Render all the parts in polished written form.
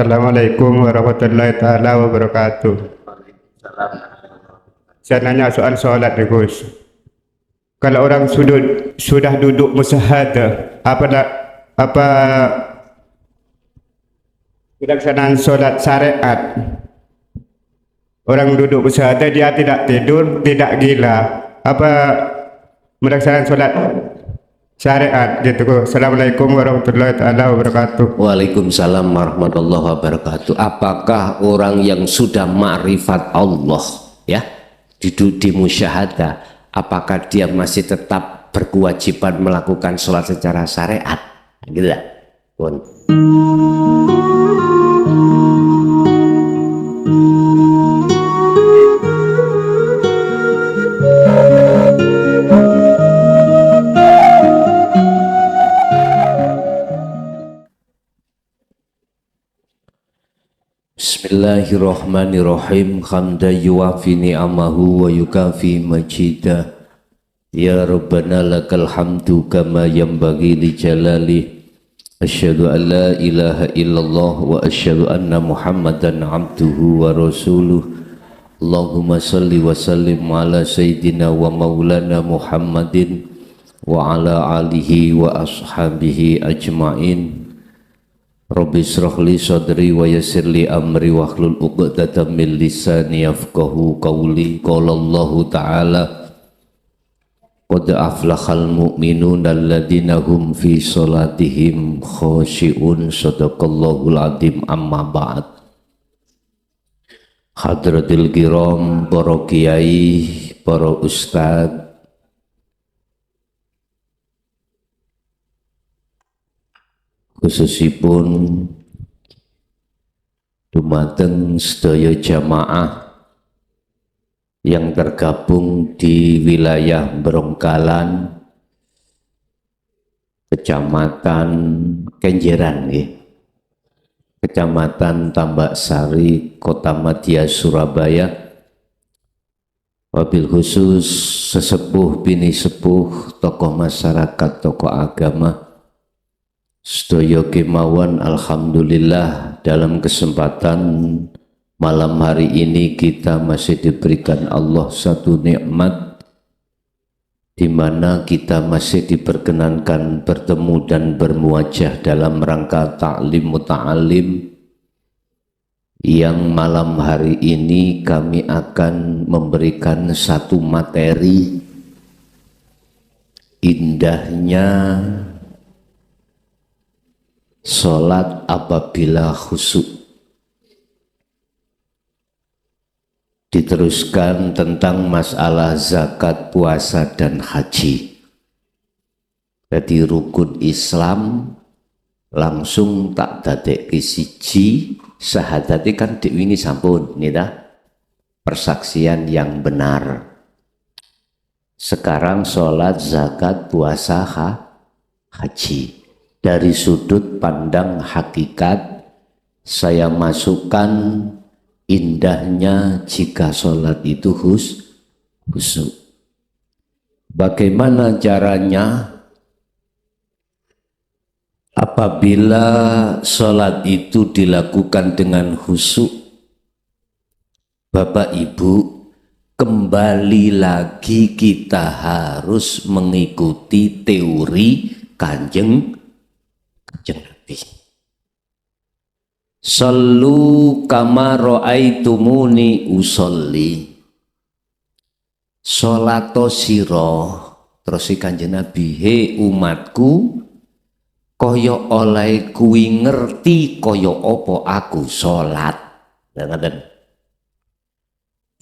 Assalamualaikum warahmatullahi taala wabarakatuh. Saya nanya soal solat nih Gus. Kalau orang sudah duduk musyahadah, apa pelaksanaan solat syariat? Orang duduk musyahadah dia tidak tidur, tidak gila. Apa melaksanakan solat syariat gitu Gus? Assalamualaikum warahmatullahi taala wabarakatuh. Waalaikumsalam warahmatullahi wabarakatuh. Apakah orang yang sudah ma'rifat Allah ya di musyahadah, apakah dia masih tetap berkewajiban melakukan sholat secara syariat? Gitu ya? Pun. Bismillahirrahmanirrahim. Hamdan yuwafi ni'amahu wa yukafi majidah. Ya Rabbana lakal hamdu kama yanbaghi li jalali. Asyhadu an la ilaha illallah wa asyhadu anna Muhammadan abduhu wa rasuluh. Allahumma salli wa sallim ala sayyidina wa maulana Muhammadin wa ala alihi wa ashabihi ajma'in. Rabbi shrah li sadri wa yassir li amri wahlul 'uqdatam min lisani yafqahu qawli. Qala Allahu ta'ala qad aflahal mu'minuna alladzina hum fi salatihim khashi'un. Shadaqallahul adzim. Amma ba'd. Hadratil kiram, para kiai, para ustadz, khususipun dumateng sedaya jamaah yang tergabung di wilayah Brongkalan, Kecamatan Kenjeran, Kecamatan Tambak Sari, Kota Madya, Surabaya. Wabil khusus sesepuh bini sepuh, tokoh masyarakat, tokoh agama, sedaya kemawon, alhamdulillah dalam kesempatan malam hari ini kita masih diberikan Allah satu nikmat di mana kita masih diperkenankan bertemu dan bermuajah dalam rangka ta'lim muta'alim, yang malam hari ini kami akan memberikan satu materi indahnya sholat apabila khusyuk. Diteruskan tentang masalah zakat, puasa, dan haji. Jadi rukun Islam langsung tak dadek siji, syahadati kan diwini sampun, nita persaksian yang benar. Sekarang sholat, zakat, puasa, haji. Dari sudut pandang hakikat, saya masukkan indahnya jika sholat itu khusyuk. Bagaimana caranya apabila sholat itu dilakukan dengan khusyuk? Bapak Ibu, kembali lagi kita harus mengikuti teori Kanjeng Nabi. Sallu kama ra'aitumuni usolli. Sholato siro, terus Kanjeng Nabi, he umatku, kaya oleh kuwi ngerti kaya apa aku sholat.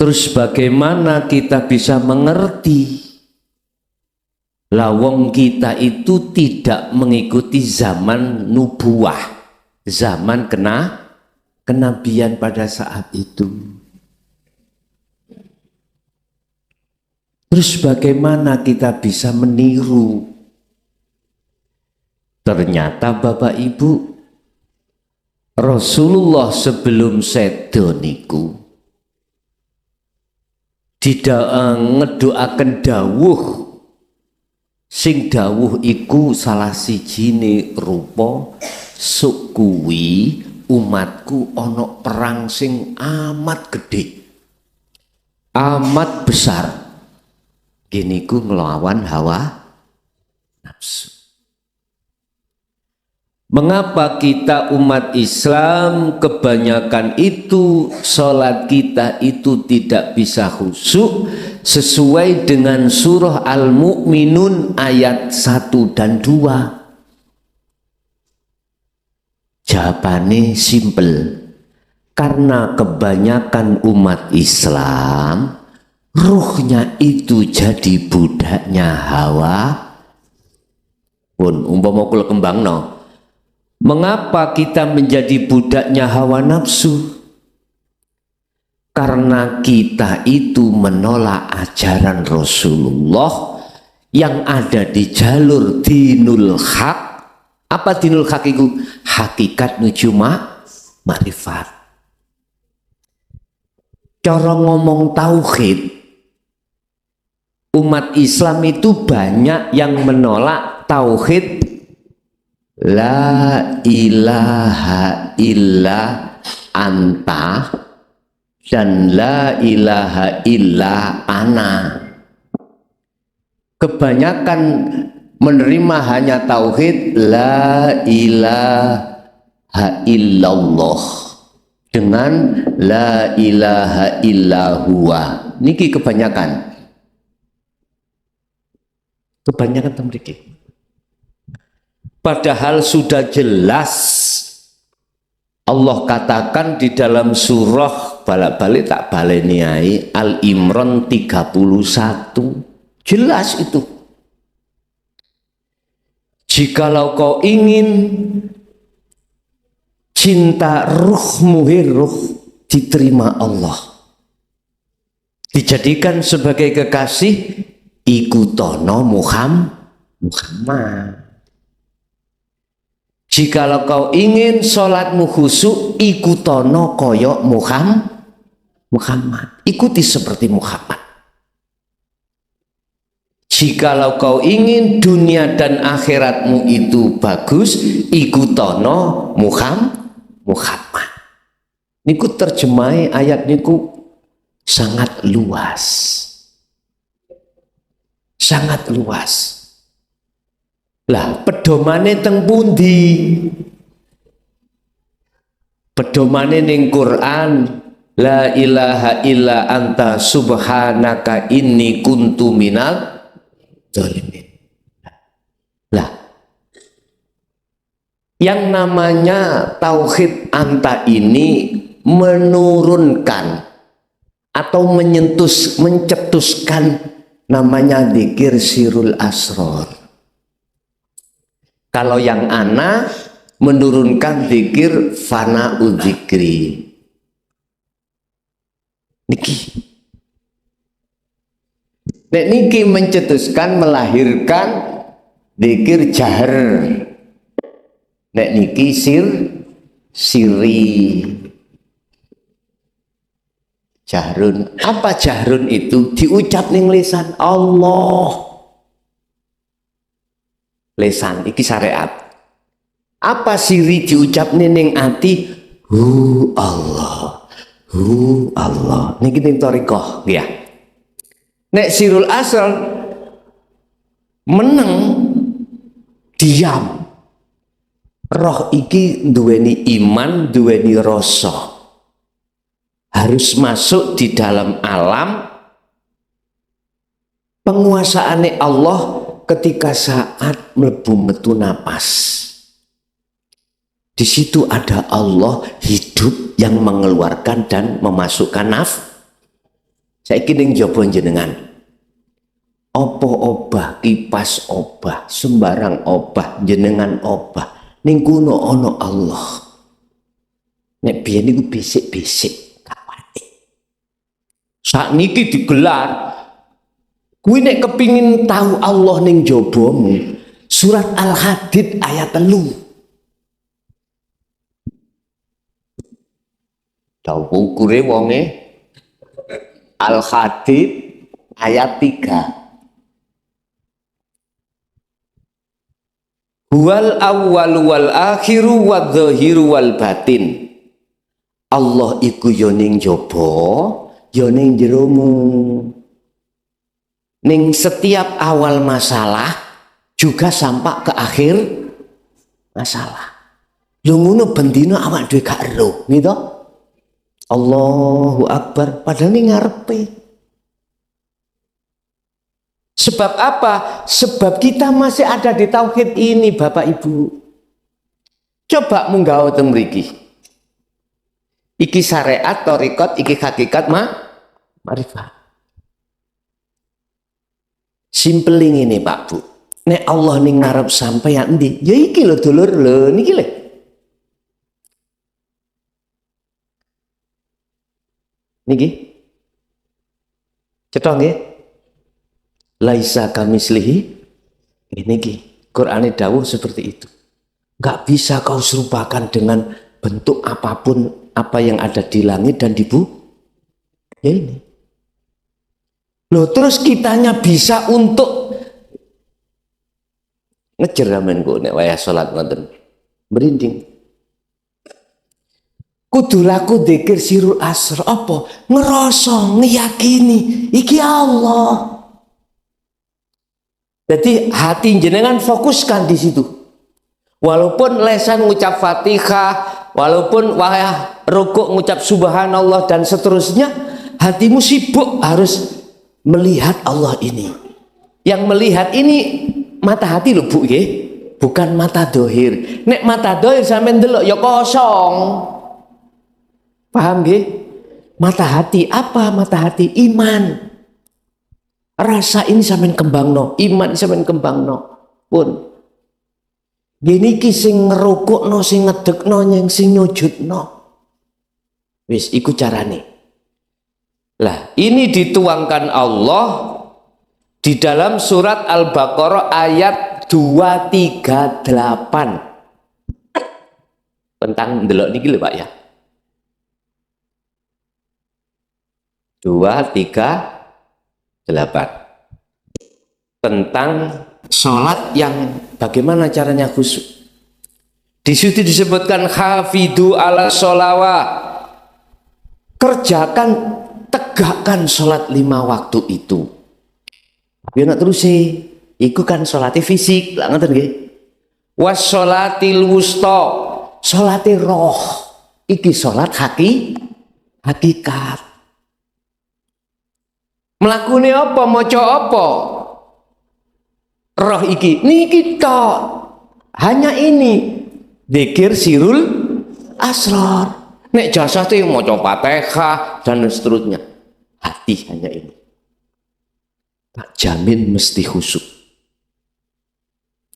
Terus bagaimana kita bisa mengerti? Lawong kita itu tidak mengikuti zaman nubuah, zaman kenabian pada saat itu. Terus bagaimana kita bisa meniru? Ternyata Bapak Ibu, Rasulullah sebelum sedo niku ngedoaken dawuh, sing dawuh iku salah sijine rupa sukuwi umatku ono perang sing amat gede, amat besar. Gini ku ngelawan hawa nafsu. Mengapa kita umat Islam kebanyakan itu sholat kita itu tidak bisa khusyuk sesuai dengan surah Al-Mu'minun ayat 1 dan 2? Jawabannya simple. Karena kebanyakan umat Islam ruhnya itu jadi budaknya hawa pun umpama kula kembangno. Mengapa kita menjadi budaknya hawa nafsu? Karena kita itu menolak ajaran Rasulullah yang ada di jalur dinul haq. Apa dinul haq itu? Hakikat nuju ma'rifat. Cara ngomong tauhid, umat Islam itu banyak yang menolak tauhid la ilaha illa anta dan la ilaha illa ana. Kebanyakan menerima hanya tauhid la ilaha illallah dengan la ilaha illa huwa. Niki kebanyakan temriki. Padahal sudah jelas Allah katakan di dalam surah balik-balik tak baleniai Al-Imran 31. Jelas itu. Jikalau kau ingin cinta ruhmu ruh diterima Allah, dijadikan sebagai kekasih, ikutono Muhammad. Jikalau kau ingin sholatmu khusyuk, ikutono koyok Muhammad. Ikuti seperti Muhammad. Jikalau kau ingin dunia dan akhiratmu itu bagus, ikutono Muhammad. Niku terjemai ayat niku sangat luas. Sangat luas. Lah pedomane teng pundi? Pedomane ning Quran, la ilaha illa anta subhanaka inni kuntu minal zalimin. Lah yang namanya tauhid anta ini menurunkan atau mencetuskan namanya dzikir sirul asror. Kalau yang ana menurunkan dzikir fana'u dzikri. Niki. Nek niki mencetuskan melahirkan dzikir jahr. Nek niki siri. Jahrun. Apa jahrun itu? Diucap ning lisan Allah. Lesan iki syariat. Apa siri diucap ning ati? Hu Allah. Niki ning thariqah ya. Nek sirul asal meneng diam. Roh iki duweni iman, duweni rasa. Harus masuk di dalam alam penguasaane Allah. Ketika saat mlebu metu napas, di situ ada Allah hidup yang mengeluarkan dan memasukkan nafas. Saiki ning jaba jenengan, apa obah kipas obah sembarang obah jenengan obah ning kuno ana Allah. Nek biyen niku bisik-bisik kawate. Sakniki digelar. Kuwi nek kepingin tahu Allah ning jabamu, surat Al-Hadid ayat 3. Tahu ukure wonge Al-Hadid ayat 3. Huwal awwal wal akhiru wadh-dhahiru wal batin. Allah iku ya ning jaba, ya ning jeromu. Ning setiap awal masalah juga sampai ke akhir masalah. Lho ngono bendina awak dhewe gak ero, gitu. Allahu Akbar, padahal ning ngarepe. Sebab apa? Sebab kita masih ada di tauhid ini, Bapak Ibu. Coba munggah teng mriki. Iki syariat, thariqat, iki hakikat marifat. Simpeling ini Pak Bu. Nek Allah ning ngarep sampeyan endi? Ya iki lho dulur lho, niki lho. Niki. Cetha nggih? Laisa kamislihi niki. Qur'ane dawuh seperti itu. Enggak bisa kau serupakan dengan bentuk apapun apa yang ada di langit dan di bumi. Ya ini. Loh terus kitanya bisa untuk ngejer amen kok nek wayah salat ngoten. Merinding. Kudu laku dzikir sirul asr apa? Ngerasa ngeyakini iki Allah. Jadi hati jenengan fokuskan di situ. Walaupun lesan ngucap Fatihah, walaupun wayah rukuk ngucap subhanallah dan seterusnya, hatimu sibuk harus melihat Allah ini. Yang melihat ini mata hati lho Bu nggih, bukan mata dohir. Nek mata dohir sampean ndelok ya kosong. Paham nggih? Mata hati apa? Mata hati iman. Rasa ini sampean kembangno, iman sampean kembangno. Pun gini ki sing ngerukukno, sing ngedekno, yang sing nyujudno. Wis iku carane. Lah, ini dituangkan Allah di dalam surat Al-Baqarah ayat 238. Tentang ndelok niki lho Pak ya. 238. Tentang sholat yang bagaimana caranya khusyuk. Di situ disebutkan hafidu ala sholawat. Kerjakan, tegakkan sholat 5 waktu itu. Biar nak terus sih, iku kan sholatnya fisik, lah ngoten nggih. Was sholatil wusta, sholatnya roh. Iki sholat hakikat. Melakune apa, maca apa? Roh iki niki tok. Hanya ini dzikir sirul asrar. Nek jasa itu maca Fatihah dan seterusnya. Hati hanya ini. Tak jamin mesti khusyuk.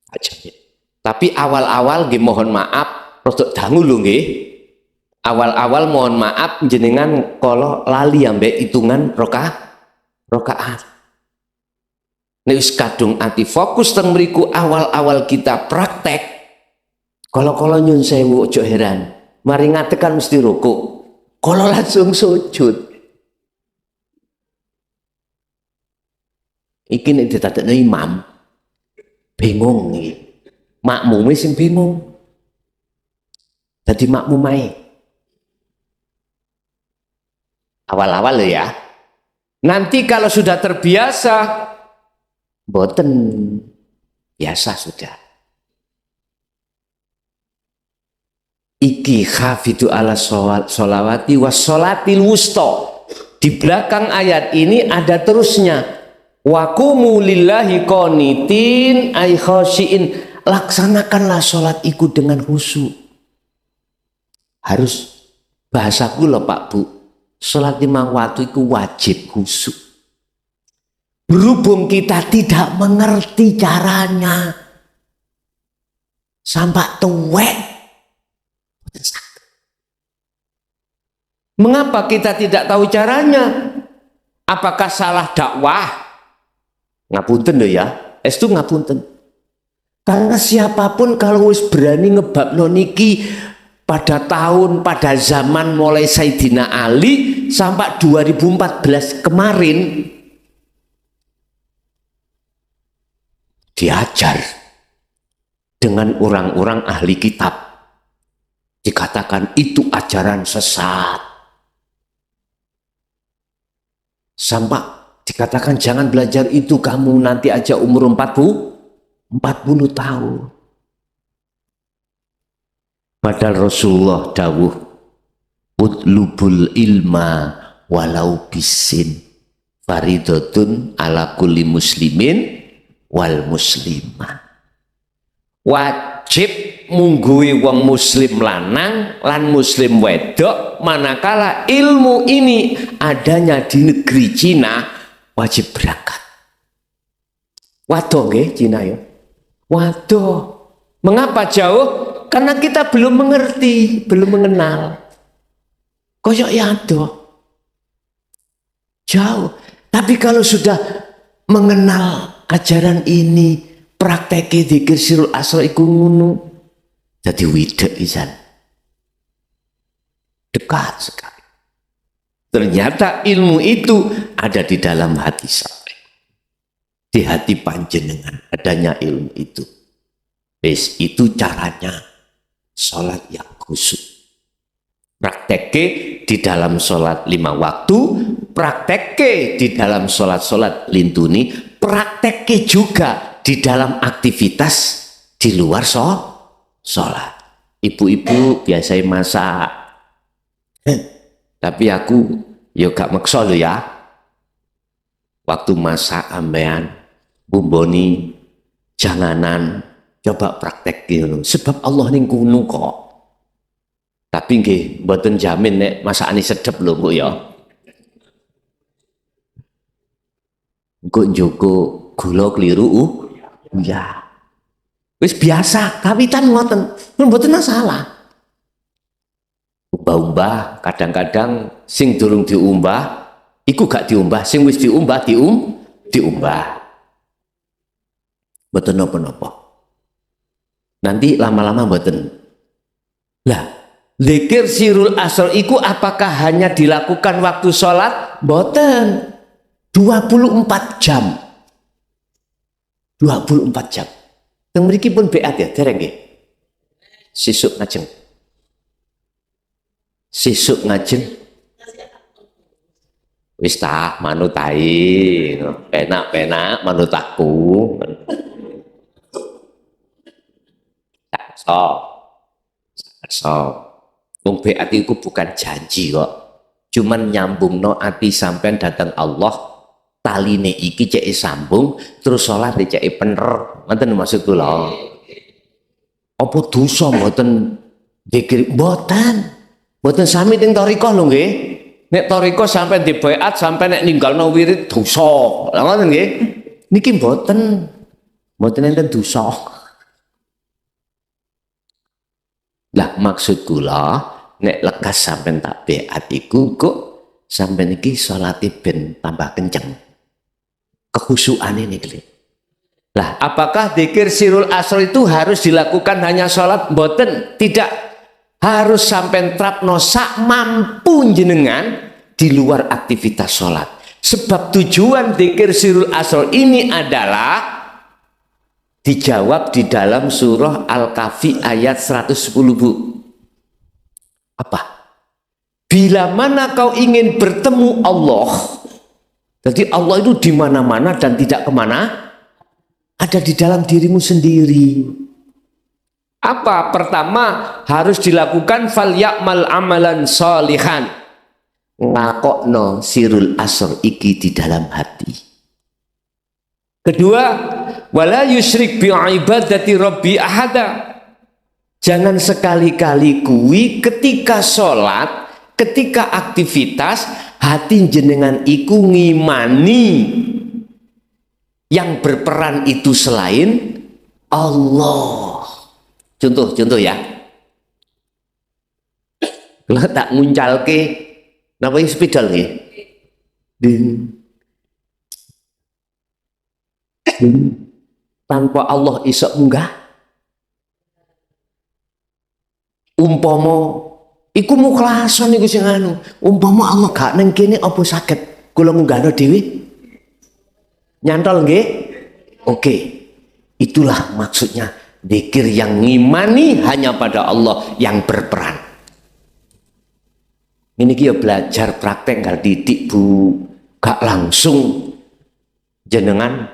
Tak jamin. Tapi awal-awal nggih mohon maaf, rodok dangu lho nggih. Awal-awal mohon maaf jenengan kalau lali ambek hitungan rakaat. Nek wis kadung ati fokus teng mriku awal-awal kita praktek. Kalau nyun sewu ojo heran. Mari ngatekan mesti rukuk. Kalau langsung sujud. Iki nek ditadekno imam bingung iki. Makmume sing bingung. Dadi makmumae. Awal-awal lho ya. Nanti kalau sudah terbiasa, boten biasa sudah. Iki hafidu ala sholawati was sholatil wusta. Di belakang ayat ini ada terusnya. Waqumu lillahi qanitin ay khashiin. Laksanakanlah sholat iku dengan khusyuk. Harus bahasaku loh Pak Bu. Sholat 5 waktu itu wajib khusyuk. Berhubung kita tidak mengerti caranya, sampai tuwek. Mengapa kita tidak tahu caranya? Apakah salah dakwah? Ngapunten loh ya, itu ngapunten. Karena siapapun kalau wis berani ngebabno niki pada zaman mulai Sayyidina Ali sampai 2014 kemarin diajar dengan orang-orang ahli kitab. dikatakan itu ajaran sesat. Sampai dikatakan jangan belajar itu, kamu nanti aja umur 40 tahun. Padahal Rasulullah dawuh, utlubul ilma walau bisin faridotun ala kulli muslimin wal muslimah. Wajib mungguhi wong muslim lanang lan muslim wedok manakala ilmu ini adanya di negeri Cina, wajib berangkat. Waduh nggih Cina ya. Waduh. Mengapa jauh? Karena kita belum mengerti, belum mengenal. Koyok ya adoh. Jauh. Tapi kalau sudah mengenal ajaran ini, praktek dzikir sirul asra iku ngono. Jadi widek pisan. Dekat sekali. Ternyata ilmu itu ada di dalam hati sampai. Di hati panjenengan adanya ilmu itu. Itu caranya sholat yang khusyuk. Prakteke di dalam sholat 5 waktu, prakteke di dalam sholat lintuni, prakteke juga di dalam aktivitas di luar sholat. Ibu-ibu biasanya masak, tapi aku ya gak maksa lho ya. Waktu masak ambean, bumboni, janganan, coba praktek gitu. Sebab Allah ning kono kok. Tapi nggih mboten jamin nek masakane sedep lho Bu ya. Engko njogo gula kliru ya. Wis biasa, kawitan ngoten. Mboten masalah. Umbah-umbah kadang-kadang sing durung diumbah iku gak diumbah, sing wis diumbah diumbah. Mboten napa-napa. Nanti lama-lama mboten. Lah, zikir sirul asr iku apakah hanya dilakukan waktu sholat? Mboten. 24 jam. 24 jam. Teng mriki pun beat ya, dereng nggih. Sesuk ngajeng. Sesuk ngajeng. Wis ta manut ae. Penak-penak manut aku. Wong beat iku bukan janji kok. Cuman nyambungno ati sampean datang Allah, taline iki cek sambung terus salat cek bener. Ngoten maksud kula. Apa dosa mboten zikir mboten. Mboten sami teng thariqah lho nggih. Nek thariqah sampean di beat sampean nek ninggalno wirid dosa. Lah ngoten nggih. Niki mboten. Mboten enten dosa. Lah maksud kula nek lekas sampean tak beat iku kok sampean iki salate ben tambah kenceng. Kekhusyukane niki. Lah apakah zikir sirul asr itu harus dilakukan hanya salat? Mboten, tidak. Harus sampean trapno sak mampu jenengan di luar aktivitas salat. Sebab tujuan zikir sirul asr ini adalah dijawab di dalam surah Al-Kahfi ayat 110 Bu. Apa? Bila mana kau ingin bertemu Allah, jadi Allah itu di mana-mana dan tidak kemana, ada di dalam dirimu sendiri. Apa? Pertama harus dilakukan falyakmal amalan sholihan. Ngakokno sirul asr iki di dalam hati. Kedua, wala yusyrik bi ibadati rabbi ahada. Jangan sekali-kali kuwi ketika sholat, ketika aktivitas hati jenengan iku ngimani yang berperan itu selain Allah. Contoh ya. Kalau tak nguncalke napa iki spidol nggih. Tanpa Allah isok munggah. Umpama iku mukhlason iku sing anu. Umpama Allah gak neng kene apa saged kula munggahno dhewe? Nyantol nggih? Oke. Itulah maksudnya zikir yang ngimani hanya pada Allah yang berperan. Ini ya belajar praktek nggak didik Bu, gak langsung jenengan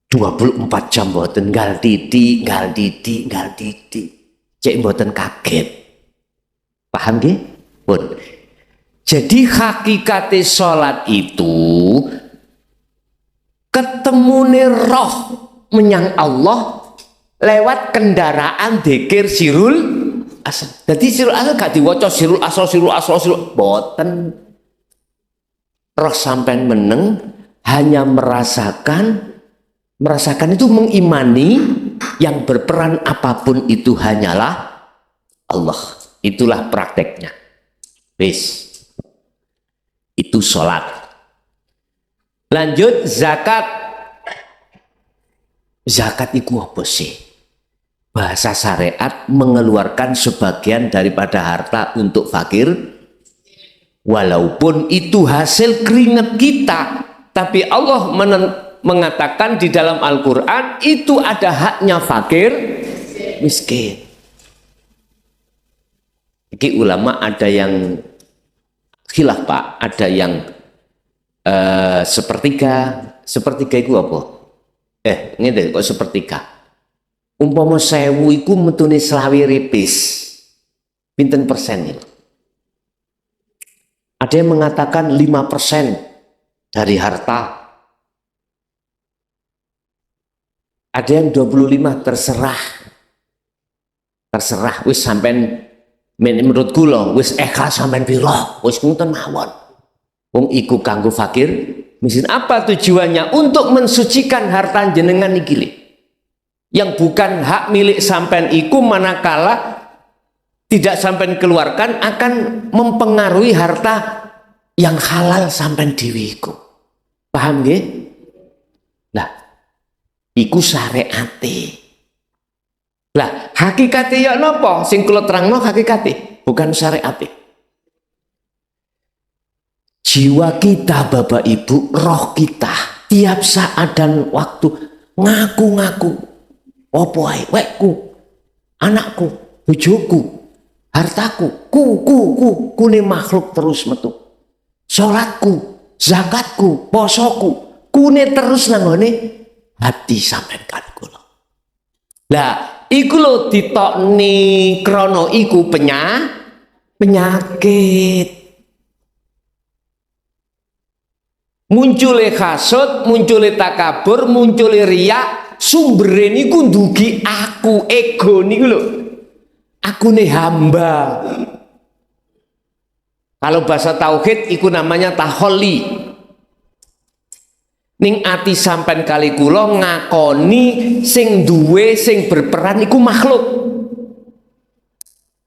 24 jam mboten ngal didik. Cek mboten kaget. Paham nggih? Pun. Jadi hakikate salat itu ketemune roh menyang Allah lewat kendaraan dzikir sirul asal. Jadi sirul asal gak diwaca sirul asal boten. Roh sampean meneng hanya merasakan itu mengimani yang berperan apapun itu hanyalah Allah. Itulah prakteknya. Wis. Itu sholat. Lanjut zakat. Zakat itu apa sih? Bahasa syariat mengeluarkan sebagian daripada harta untuk fakir. Walaupun itu hasil keringat kita. Tapi Allah mengatakan di dalam Al-Quran itu ada haknya fakir miskin. Jadi ulama ada yang khilaf Pak, ada yang sepertiga itu apa? Ngene kok sepertiga. Umpama 1000 iku metune selawi ripis. Pinten persen itu? Ada yang mengatakan 5% dari harta. Ada yang 25, terserah. Wis sampean menurut kula wis ikhlas sampean pira, wis ngoten mawon. Wong iku kanggo fakir miskin. Apa tujuannya? Untuk mensucikan harta jenengan iki lho. Yang bukan hak milik sampean iku manakala tidak sampean keluarkan akan mempengaruhi harta yang halal sampean dhewe iku. Paham nggih? Nah, iku syariate. Lah, hakikate ya napa? Sing kula terangno hakikate, bukan syariate. Jiwa kita, Bapak Ibu, roh kita, tiap saat dan waktu ngaku-ngaku. Apa ae, wekku, anakku, bojoku, hartaku, kune makhluk terus metu. Salatku, zakatku, posoku, kune terus nanggone hati sampean kan kula. Lah, iku lho ditokni krana iku penyakit. Muncule hasud, muncule takabur, muncule riya, sumbere niku ndugi aku, ego niku lho. Akune hamba. Kalau bahasa tauhid iku namanya taholli. Ning ati sampean kali kula ngakoni sing duwe sing berperan iku makhluk.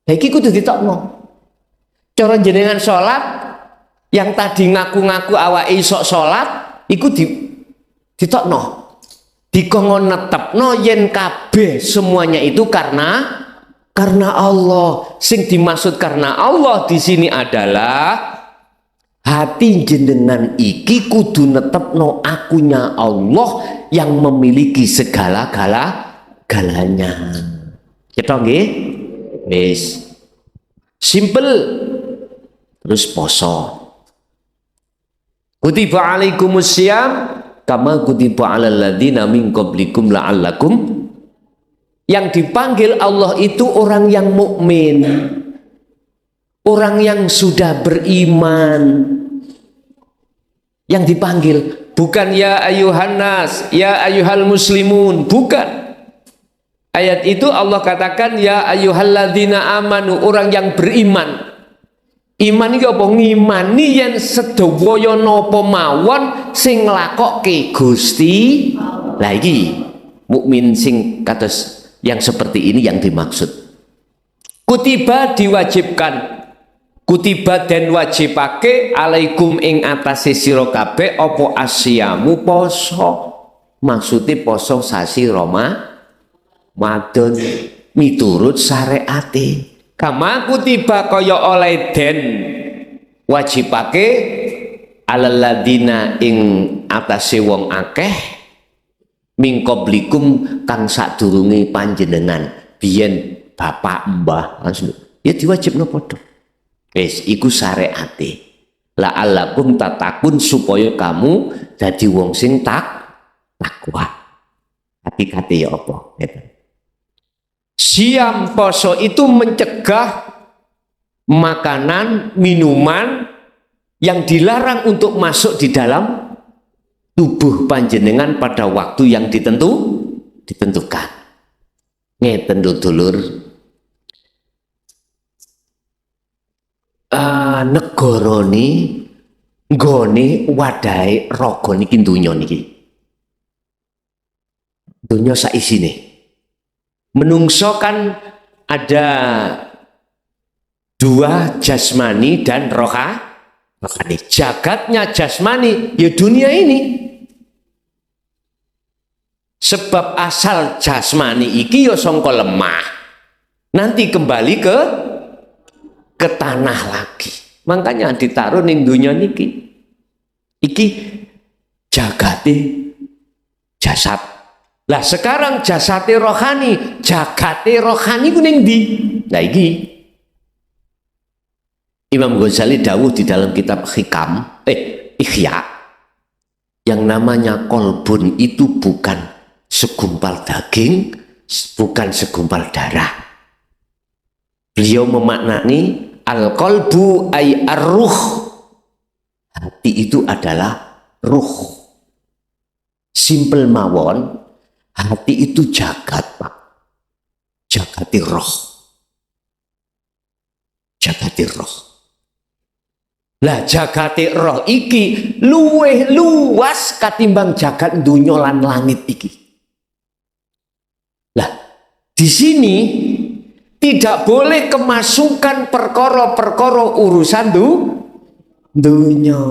Lah iki kudu ditokno. Cara jenengan salat yang tadi ngaku-ngaku awake iso salat iku ditokno. Dikongkon netepno yen kabeh semuanya itu karena Allah. Sing dimaksud karena Allah di sini adalah hati jenengan iki kudu netepno akunya Allah yang memiliki segala-galanya. Kita nggih? Wis. Simple. Terus poso. Kutiba alaikumusiyam kama kutiba alal ladzina min qablikum la'allakum. Yang dipanggil Allah itu orang yang mukmin. Orang yang sudah beriman. Yang dipanggil bukan ya ayuhan nas, ya ayuhal muslimun, bukan. Ayat itu Allah katakan ya ayyuhalladzina amanu, orang yang beriman. Iman iki apa? Ngimani yen sedaya napa mawon sing nglakokke Gusti. Lah iki mukmin sing kados yang seperti ini yang dimaksud. Kutiba diwajibkan. Kutiba dan wajibake alaikum ing atase sira kabeh apa asyamu poso. Maksudnya poso sasi Ramadan miturut syariate. Kama kutiba kaya oleh den wajibake alal ladina ing atase wong akeh min qablikum kang sadurunge panjenengan biyen bapak mbah ya diwajibno padha. Iku syariate. La'allakum tatakun, supaya kamu jadi wong sing takwa. Hakikate ya apa? Siam poso itu mencegah makanan, minuman yang dilarang untuk masuk di dalam tubuh panjenengan pada waktu yang ditentukan. Ngeten lho dulur. Negara ni nggone wadahe raga niki donya niki. Donya sak isine. Menungso kan ada dua, jasmani dan rohani. Jagatnya jasmani ya dunia ini. Sebab asal jasmani iki ya sangka lemah. Nanti kembali ke tanah lagi. Makanya ditaruh ning dunia niki. Iki jagate jasad. Lah sekarang jasate rohani, jagate rohani ku ning ndi? Lah iki Imam Ghazali dawuh di dalam kitab Hikam, Ihya, yang namanya kolbun itu bukan segumpal daging, bukan segumpal darah. Beliau memaknani al-qalbu ay ar-ruh. Hati itu adalah ruh. Simpel mawon, hati itu jagat, Pak. Jagati roh. Jagati roh. Lah jagate roh iki luweh luas katimbang jagat dunya lan langit iki. Lah di sini tidak boleh kemasukan perkara-perkara urusan dunya.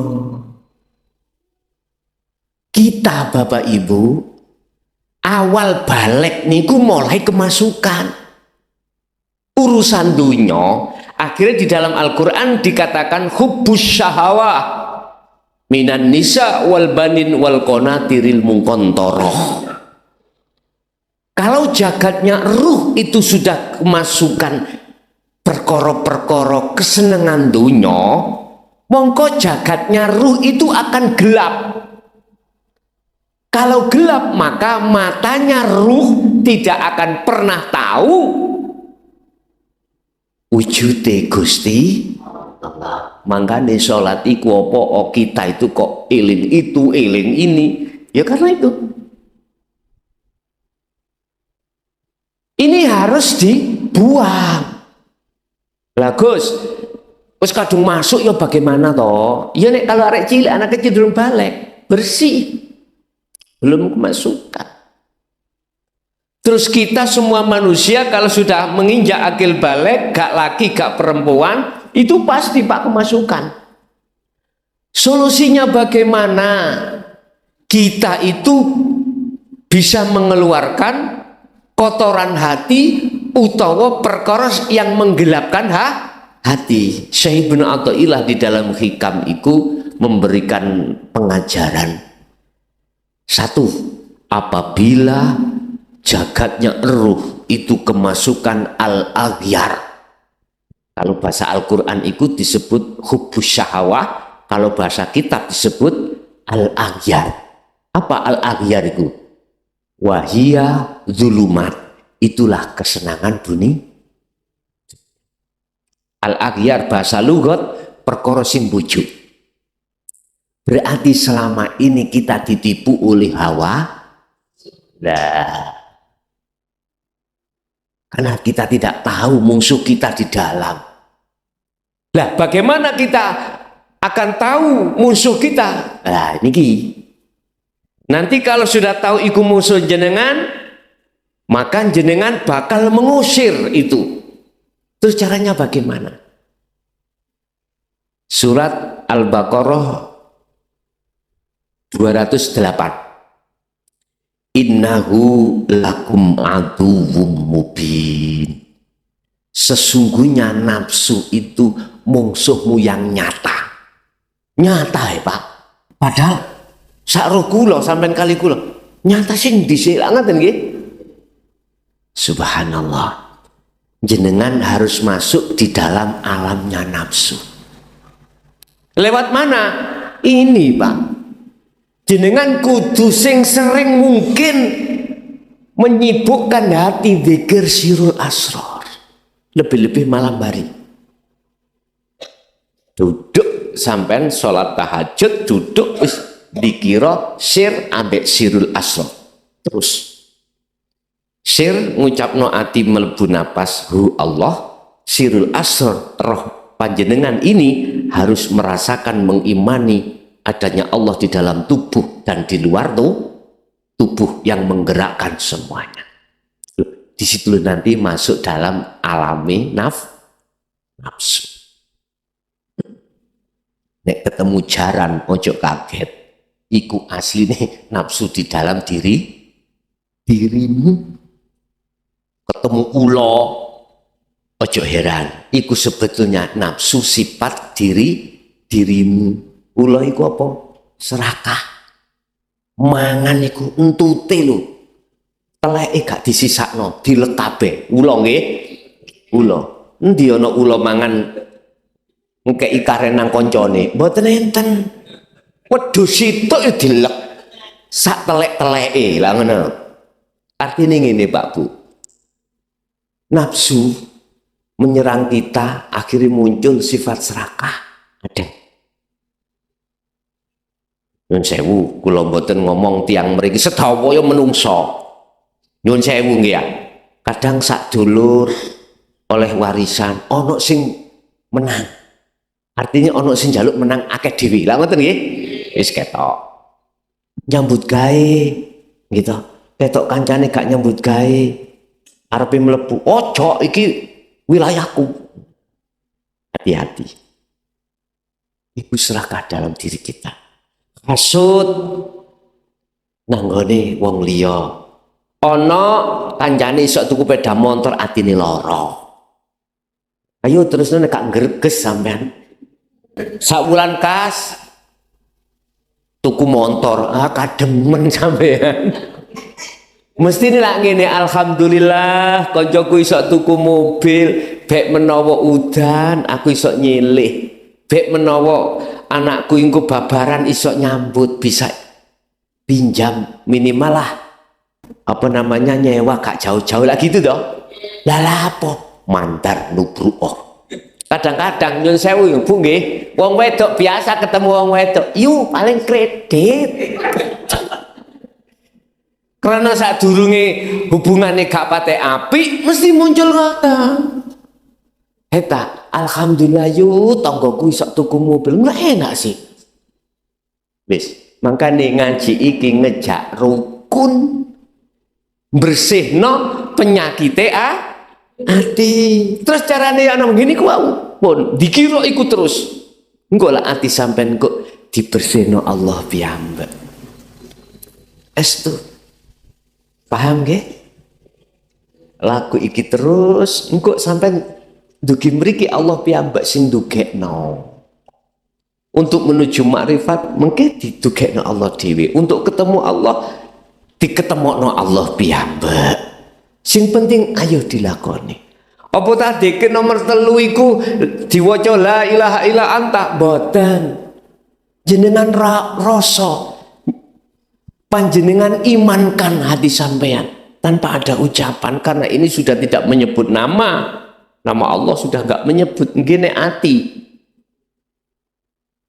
Kita Bapak Ibu awal balik niku mulai kemasukan urusan dunya. Akhirnya di dalam Al-Quran dikatakan hubbus syahawah minan nisa wal banin wal qanatiril muqantarah. Kalau jagatnya ruh itu sudah kemasukan perkara-perkara kesenangan dunya, mongko jagatnya ruh itu akan gelap. Kalau gelap maka matanya ruh tidak akan pernah tahu wujude Gusti Allah. Mangkane salat iku apa kita itu kok eling itu eling ini, ya karena itu ini harus dibuang. Lah Gus, wis kadung masuk ya bagaimana toh? Ya nek kalau arek cilik anak kecil durung balik bersih, belum kemasukan. Terus kita semua manusia kalau sudah menginjak akil balik, gak laki gak perempuan, itu pasti Pak kemasukan. Solusinya bagaimana? Kita itu bisa mengeluarkan kotoran hati utawa perkara yang menggelapkan hati. Syekh Ibnu Athaillah di dalam Hikam itu memberikan pengajaran. Satu, apabila jagatnya ruh itu kemasukan al-aghyar. Kalau bahasa Al-Quran itu disebut hubbus syahawah, kalau bahasa kitab disebut al-aghyar. Apa al-aghyar itu? Wahia zulumat, itulah kesenangan dunia. Al-aghyar bahasa lugat perkara sing bujuk. Berarti selama ini kita ditipu oleh hawa. Nah, karena kita tidak tahu musuh kita di dalam. Lah bagaimana kita akan tahu musuh kita? Nah ini. Nanti kalau sudah tahu iku musuh jenengan, maka jenengan bakal mengusir itu. Terus caranya bagaimana? Surat Al-Baqarah 208. Innahu lakum aduwwum mubin. Sesungguhnya nafsu itu mungsuhmu yang nyata. Nyata ya Pak. Padahal sak roh kula sampean kali kula nyata sing dhisik ngaten nggih. Subhanallah. jenengan harus masuk di dalam alamnya nafsu. Lewat mana? Ini Pak, jenengan kudu sing sering mungkin menyibukkan hati dzikir sirul asrar, lebih-lebih malam hari. Duduk sampean sholat tahajud, duduk wis dikira sir ambek sirul asrar. Terus sir ngucapno ati mlebu napas hu Allah, sirul asrar roh panjenengan ini harus merasakan mengimani adanya Allah di dalam tubuh dan di luar tubuh yang menggerakkan semuanya. Di situ nanti masuk dalam alami nafsu. Nek ketemu jaran ojo kaget, iku asline nafsu di dalam dirimu. Ketemu ulo, ojo heran, iku sebetulnya nafsu sifat dirimu. Ulo iku apa? Serakah. Mangan iku entute lho. Teleke gak disisakno, diletabe. Ulo nggih. Ulo. Endi ana ulo mangan ngekeki karen nang koncone? Mboten enten. Wedhus sitok ya dilek. Sak telek-teleke. Lah ngono. Artine ngene Pak Bu. Nafsu menyerang kita, akhirnya muncul sifat serakah. Ada. Nyun sewu, kula mboten ngomong tiang mriki sedaya menungso. Nyun sewu nggih ya. Kadang sak dulur oleh warisan ana sing menang. Artinya ana sing njaluk menang akeh dhewe. Lah ngoten nggih. Wis ketok. Nyambut gawe gitu. Ketok kancane gak nyambut gawe. Arepe mlebu, ojo iki wilayahku. Hati-hati. Ibu serakah dalam diri kita. Hasud nanggone wong liya. Ana kancane iso tuku sepeda motor atine lara. Ayo terus nek gak ngreges sampean. Sak wulan kas tuku motor, kademen sampean. Mesti ini lah ngene, alhamdulillah koncoku iso tuku mobil, bek menawa udan aku iso nyilih, bek menawa anakku ingku babaran iso nyambut, bisa pinjam minimal lah apa namanya nyewa gak jauh-jauh lah gitu toh. Lah apa mandar nubru'ah. Kadang-kadang nyun sewu Bu nggih, wong wedok biasa ketemu wong wedok, yu paling kredit. Karena saat durunge hubungannya gak pate apik, mesti muncul ngoten. Eta, alhamdulillah yu tanggoku iso tuku mobil, nggak enak sih. Wis, makane ngaji iki ngejak rukun bersihno penyakite ati. Terus carane ana ngene ku pun dikira iku terus. Engko lah ati sampean kok dibersihno Allah piyambak. Estu. Paham nggih? Laku iki terus engko sampean dugi mriki Allah piyambak sing ndugekno. Untuk menuju makrifat mengke didugekno Allah dhewe. Untuk ketemu Allah diketemokno Allah piyambak. Sing penting ayo dilakoni. Apa tadi ke nomor 3 iku diwaca la ilaha illa anta boten. Jenengan rasa panjenengan imankan hati sampean tanpa ada ucapan, karena ini sudah tidak menyebut nama Allah sudah enggak menyebut ngene ati.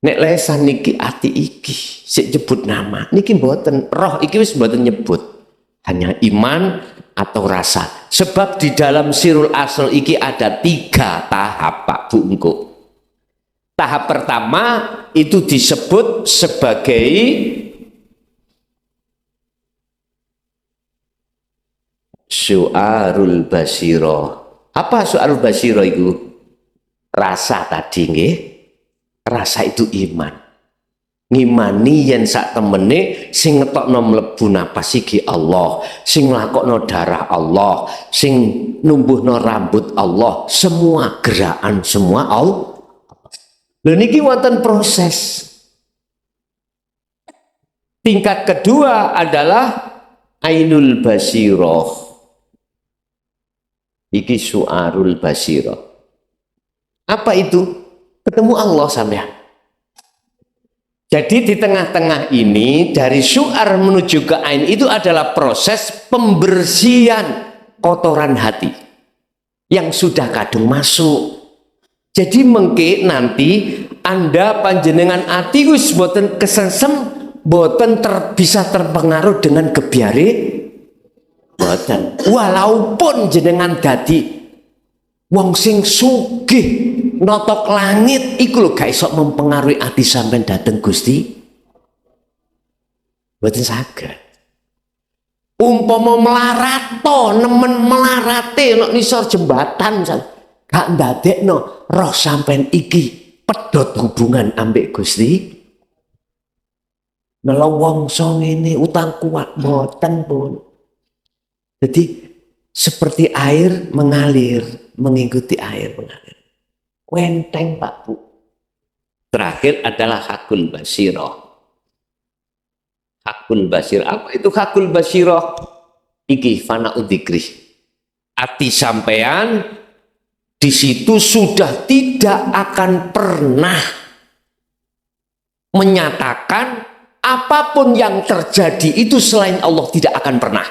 Nek lesan niki ati iki sik nyebut nama niki mboten, roh iki wis mboten nyebut, hanya iman atau rasa. Sebab di dalam sirul asal iki ada 3 tahap Pak Bu engko. Tahap pertama itu disebut sebagai syu'arul basiro. Apa syu'arul basiro itu? Rasa tadi nggih. Rasa itu iman. Ngimani yen sak temene sing ngetokno mlebu napas iki Allah, sing nglakokno darah Allah, sing numbuhno rambut Allah, semua gerakan semua Allah. Lha niki wonten proses. Tingkat kedua adalah ainul basiroh. Iki su'arul basiro. Apa itu? Ketemu Allah sampean. Jadi di tengah-tengah ini dari su'ar menuju ke ain itu adalah proses pembersihan kotoran hati yang sudah kadung masuk. Jadi mengke nanti Anda panjenengan ati wis boten kesensem, boten bisa terpengaruh dengan gebyare boten. Walaupun jenengan dadi wong sing sugih notok langit iku lho gak iso mempengaruhi ati sampean dateng Gusti. Boten saged. Umpama melarato nemen melarate nek nisor jembatan gak ndadekno roh sampean iki pedhot hubungan ambek Gusti. Nelowongso ngene utang kuat boten pun. Jadi seperti air mengalir, mengikuti air mengalir. Wenteng Pak Bu. Terakhir adalah hakul basiroh. Hakul basir. Apa itu hakul basiroh? Iki fana udzikri. Ati sampean di situ sudah tidak akan pernah menyatakan apapun yang terjadi itu selain Allah, tidak akan pernah.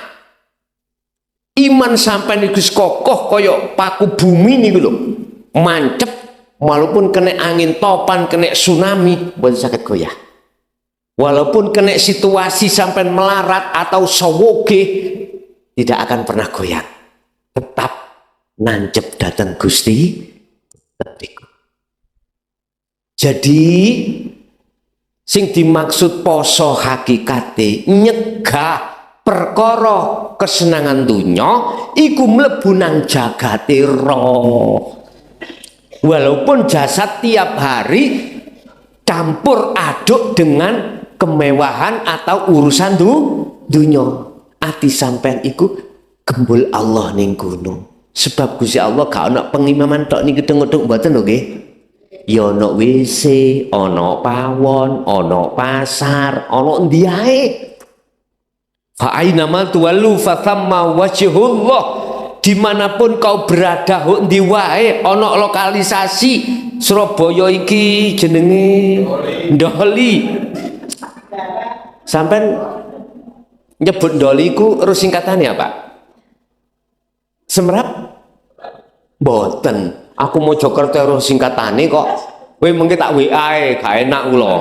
Iman sampean iku kokoh kaya paku bumi niku lho. Mancep walaupun kena angin topan, kena tsunami, boten saged goyah. Walaupun kena situasi sampai melarat atau sowoge, tidak akan pernah goyah. Tetap nancep datang Gusti. Jadi sing dimaksud poso hakikate nyegah perkara kesenangan dunya iku mlebu nang jagate roh. Walaupun jasad tiap hari campur aduk dengan kemewahan atau urusan dunya, ati sampean iku gembul Allah ning gunung. Sebab Gusti Allah gak ana pengimaman tok niki gedeng-gedeng mboten lho nggih. Ya ana WC, ana pawon, ana pasar, ana endi ae. Fa aina ma tuwallu fa thamma wajhullah. Dimanapun kau berada di wae ono lokalisasi Surabaya iki jenenge Ndoli. Sampai nyebut Ndoli ku terus singkatannya apa? Semerap? Boten. Aku mau Jokerto terus singkatane kok. Kowe mengke tak WA gak enak kula.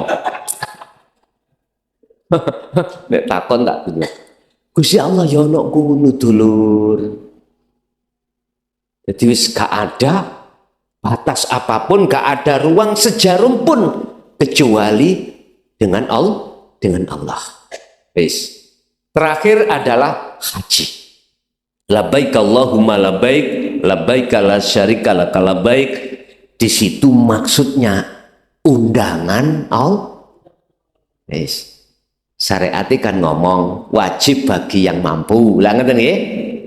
Nek takon tak bener. Gusti Allah ya ono kuno dulur. Jadi wis gak ada batas apapun, gak ada ruang sejarum pun kecuali dengan Allah. Wis. Terakhir adalah haji. Labbaik Allahumma labbaik, labbaik la syarika lak labbaik. Di situ maksudnya undangan Allah. Wis. Syariat kan ngomong wajib bagi yang mampu. Lah ngeten nggih?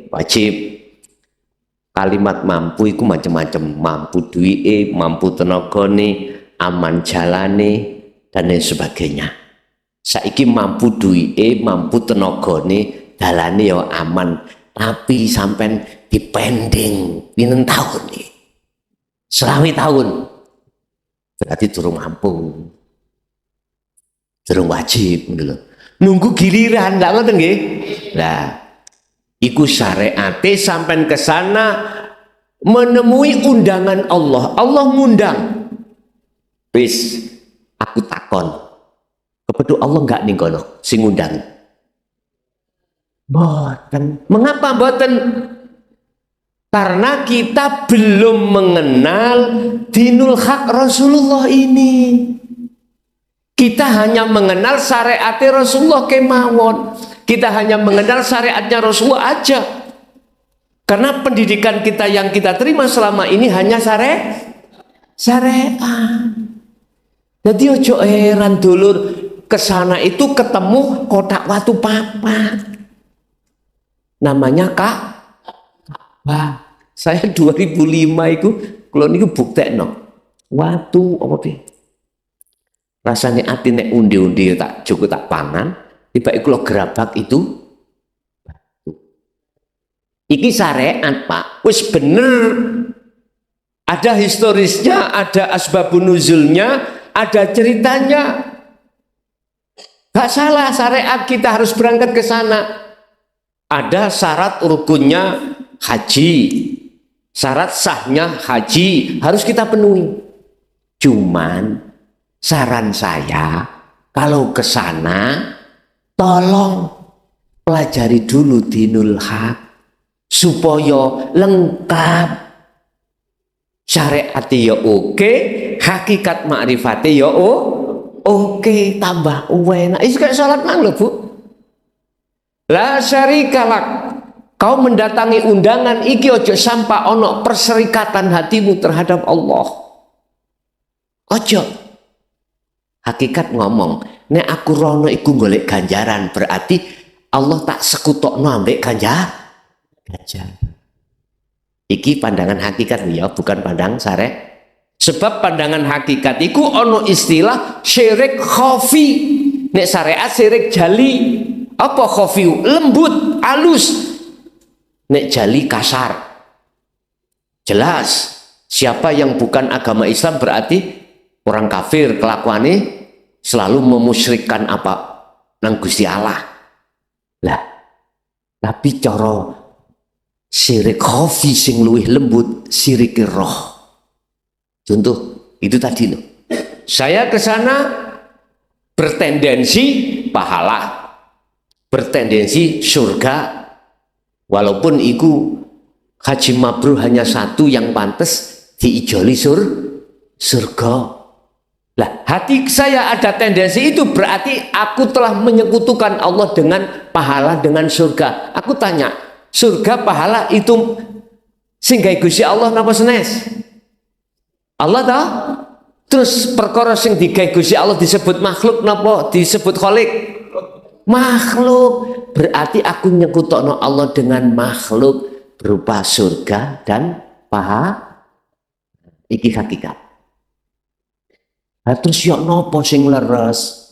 Wajib. Kalimat mampu itu macam-macam, mampu duit, mampu tenagane, aman jalane dan lain sebagainya. Saiki mampu duit, mampu tenagane, dalane ya aman, tapi sampai dipending pinten tahun nih. 20 tahun. Berarti durung mampu. Durung wajib gitu loh. Nunggu giliran nggak ngoten nggih. Lah iku syariate sampai ke sana menemui undangan Allah. Allah ngundang. Wis, aku takon. Kepedu Allah enggak ning kono sing ngundang? Mboten. Mengapa mboten? Karena kita belum mengenal dinul haq Rasulullah ini. Kita hanya mengenal syariat Rasulullah kemawon. Kita hanya mengenal syariatnya Rasulullah aja. Karena pendidikan kita yang kita terima selama ini hanya syariat. Jadi ojo heran dulur, kesana itu ketemu kotak watu papat. Namanya Ka'bah. Saya 2005 itu kalau niku buktekno. Watu apa piye? Rasane ati nek undi-undi tak cukup tak pangan. Tiba iku lo gerabak itu batu. Iki syariat, Pak. Wis bener. Ada historisnya, ada asbabun nuzulnya, ada ceritanya. Gak salah syariat kita harus berangkat ke sana. Ada syarat rukunnya haji. Syarat sahnya haji harus kita penuhi. Cuman saran saya kalau ke sana tolong pelajari dulu dinul haq supaya lengkap. Syariat ya oke, hakikat makrifat ya oke, tambah enak. Itu kayak salat nang lho, Bu. La syarikalak. Kau mendatangi undangan iki ojo sampai ono perserikatan hatimu terhadap Allah. Ojo. Hakikat ngomong, nek aku rono iku golek ganjaran, berarti Allah tak sekutokno ambek ganjaran. Iki pandangan hakikat ya, bukan pandang syariat. Sebab pandangan hakikat iku ono istilah syirik khafi. Nek syariat syirik jali. Apa khafi? Lembut, halus. Nek jali kasar. Jelas. Siapa yang bukan agama Islam berarti orang kafir, kelakuannya selalu memusyrikkan apa? Nang Gusti Allah. Lah, tapi cara syirik khafi sing luwih lembut, syirik roh. Contoh itu tadi loh. Saya ke sana bertendensi pahala, bertendensi surga, walaupun iku haji mabrur hanya satu yang pantas diijoli surga. Lah, hati saya ada tendensi itu berarti aku telah menyekutukan Allah dengan pahala, dengan surga. Aku tanya, surga pahala itu sing gawe Gusti Allah napa senes? Allah tahu. Terus perkara sing digawe Gusti Allah disebut makhluk napa disebut khalik? Makhluk. Berarti aku nyekutokno Allah dengan makhluk berupa surga dan pahala. Iki hakikat. Terus yo nopo sing leres?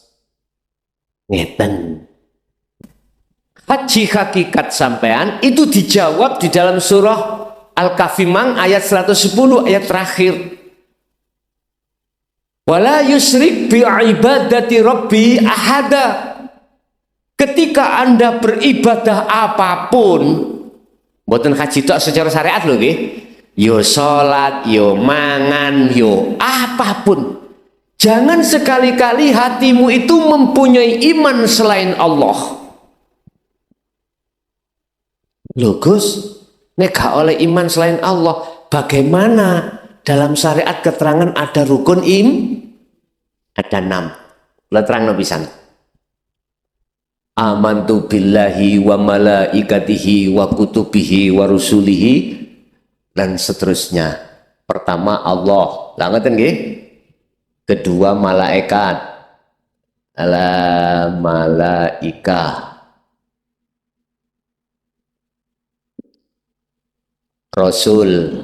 Ngeten. Haji hakikat sampean itu dijawab di dalam surah Al-Kahfi mang ayat 110 ayat terakhir. Wala yusrik bi ibadati rabbi ahada. Ketika Anda beribadah apapun, mboten haji tok secara syariat lho nggih. Yo salat, yo mangan, yo apapun. Jangan sekali-kali hatimu itu mempunyai iman selain Allah. Loh Gus, nek gak oleh iman selain Allah, bagaimana dalam syariat keterangan ada rukun ada 6. Kula terangno pisan. Amantu billahi wa malaikatihi wa kutubihi wa rusulihi dan seterusnya. Pertama Allah, lah ngoten nggih. Kedua malaikat, ala malaika, Rasul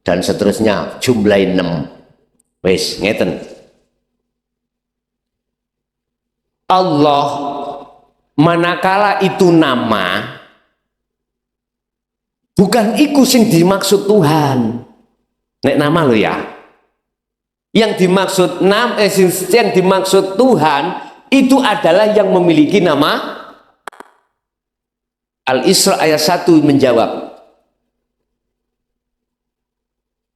dan seterusnya, jumlah 6. Wes ngeten. Allah manakala itu nama, bukan iku sing dimaksud Tuhan. Nek nama lo ya. Yang dimaksud yang dimaksud Tuhan itu adalah yang memiliki nama. Al-Isra ayat 1 menjawab.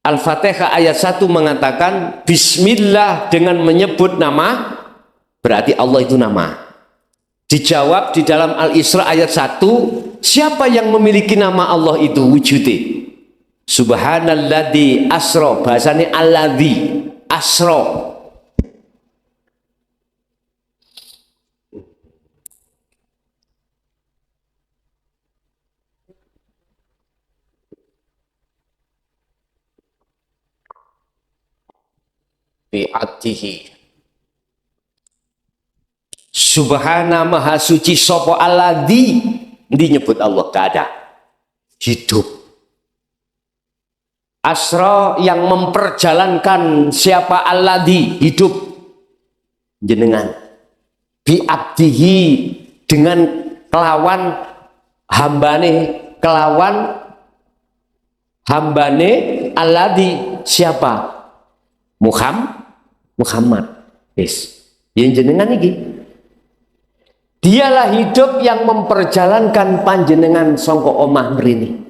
Al-Fatihah ayat 1 mengatakan Bismillah dengan menyebut nama, berarti Allah itu nama. Dijawab di dalam Al-Isra ayat 1, siapa yang memiliki nama Allah itu wujudnya? Subhanalladzi asra, bahasanya alladzi asra. Bi'atihi. Subhana maha suci sopo alladzi, nyebut Allah gak ada. Hidup. Asra yang memperjalankan siapa alladzi, hidup. Jenengan. Bi'abdihi, dengan kelawan hambane kelawan hambane alladzi siapa? Muhammad. Wis. Yen jenengan iki dialah hidup yang memperjalankan panjenengan sangka omah mrene.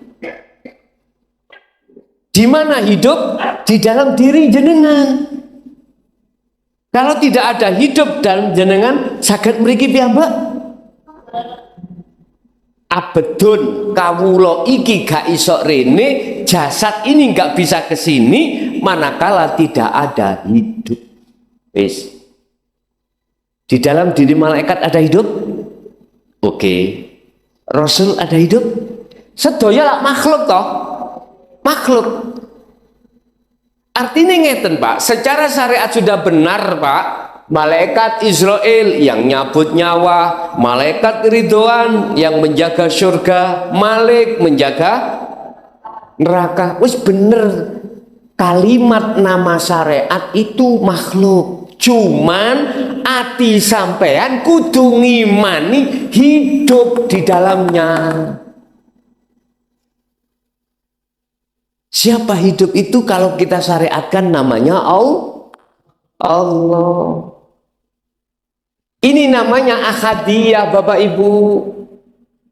Di mana hidup? Di dalam diri jenengan. Kalau tidak ada hidup dalam jenengan, saged mriki piyambak? Abedun kawula iki gak iso rene, jasad ini gak bisa kesini manakala tidak ada hidup. Wis. Di dalam diri malaikat ada hidup? Oke. Rasul ada hidup? Sedaya lah makhluk toh. Makhluk. Artinya ngeten Pak, secara syariat sudah benar Pak. Malaikat Israel yang nyabut nyawa, malaikat Ridwan yang menjaga surga, Malik menjaga neraka. Wis bener, kalimat nama syariat itu makhluk. Cuman ati sampean kudu ngimani hidup di dalamnya. Siapa hidup itu kalau kita syariatkan namanya Allah. Ini namanya ahadiyah Bapak Ibu.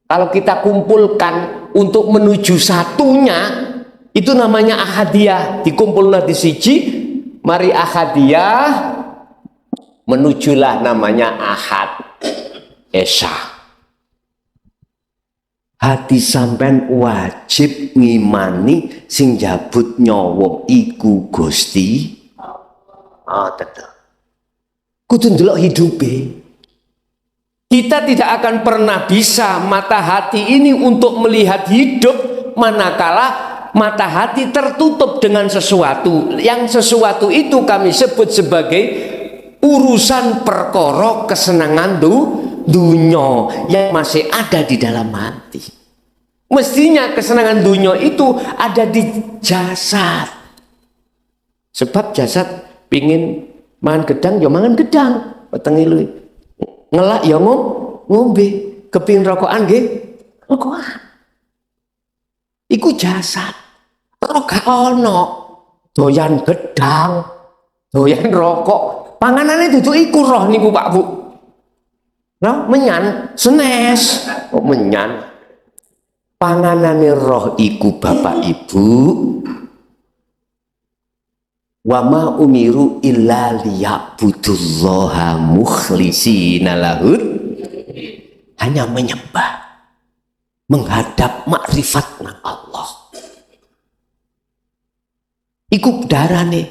Kalau kita kumpulkan untuk menuju satunya, itu namanya ahadiyah. Dikumpulkan di siji, mari ahadiyah, menujulah namanya ahad. Esa. Hati sampean wajib ngimani sing jabut nyawa iku Gusti. Tetep. Kudu ndelok hidupe. Kita tidak akan pernah bisa mata hati ini untuk melihat hidup manakala mata hati tertutup dengan sesuatu. Yang sesuatu itu kami sebut sebagai urusan perkara kesenangan dunya yang masih ada di dalam hati. Mestinya kesenangan dunya itu ada di jasad. Sebab jasad pingin mangan gedang ya mangan gedang, wetengi luwih. Ngelak ya ngombe, kepingin rokokan nggih, rokokan. Iku jasad. Terus gak ono doyan gedang, doyan rokok. Panganane dudu iku roh niku Pak Bu. Nah, menyan, senes, menyan. Panganane roh iku Bapak Ibu. Wa ma umiru illa liya'budullaha mukhlishina lahud, hanya menyembah, menghadap makrifat nang Allah. Iku darane.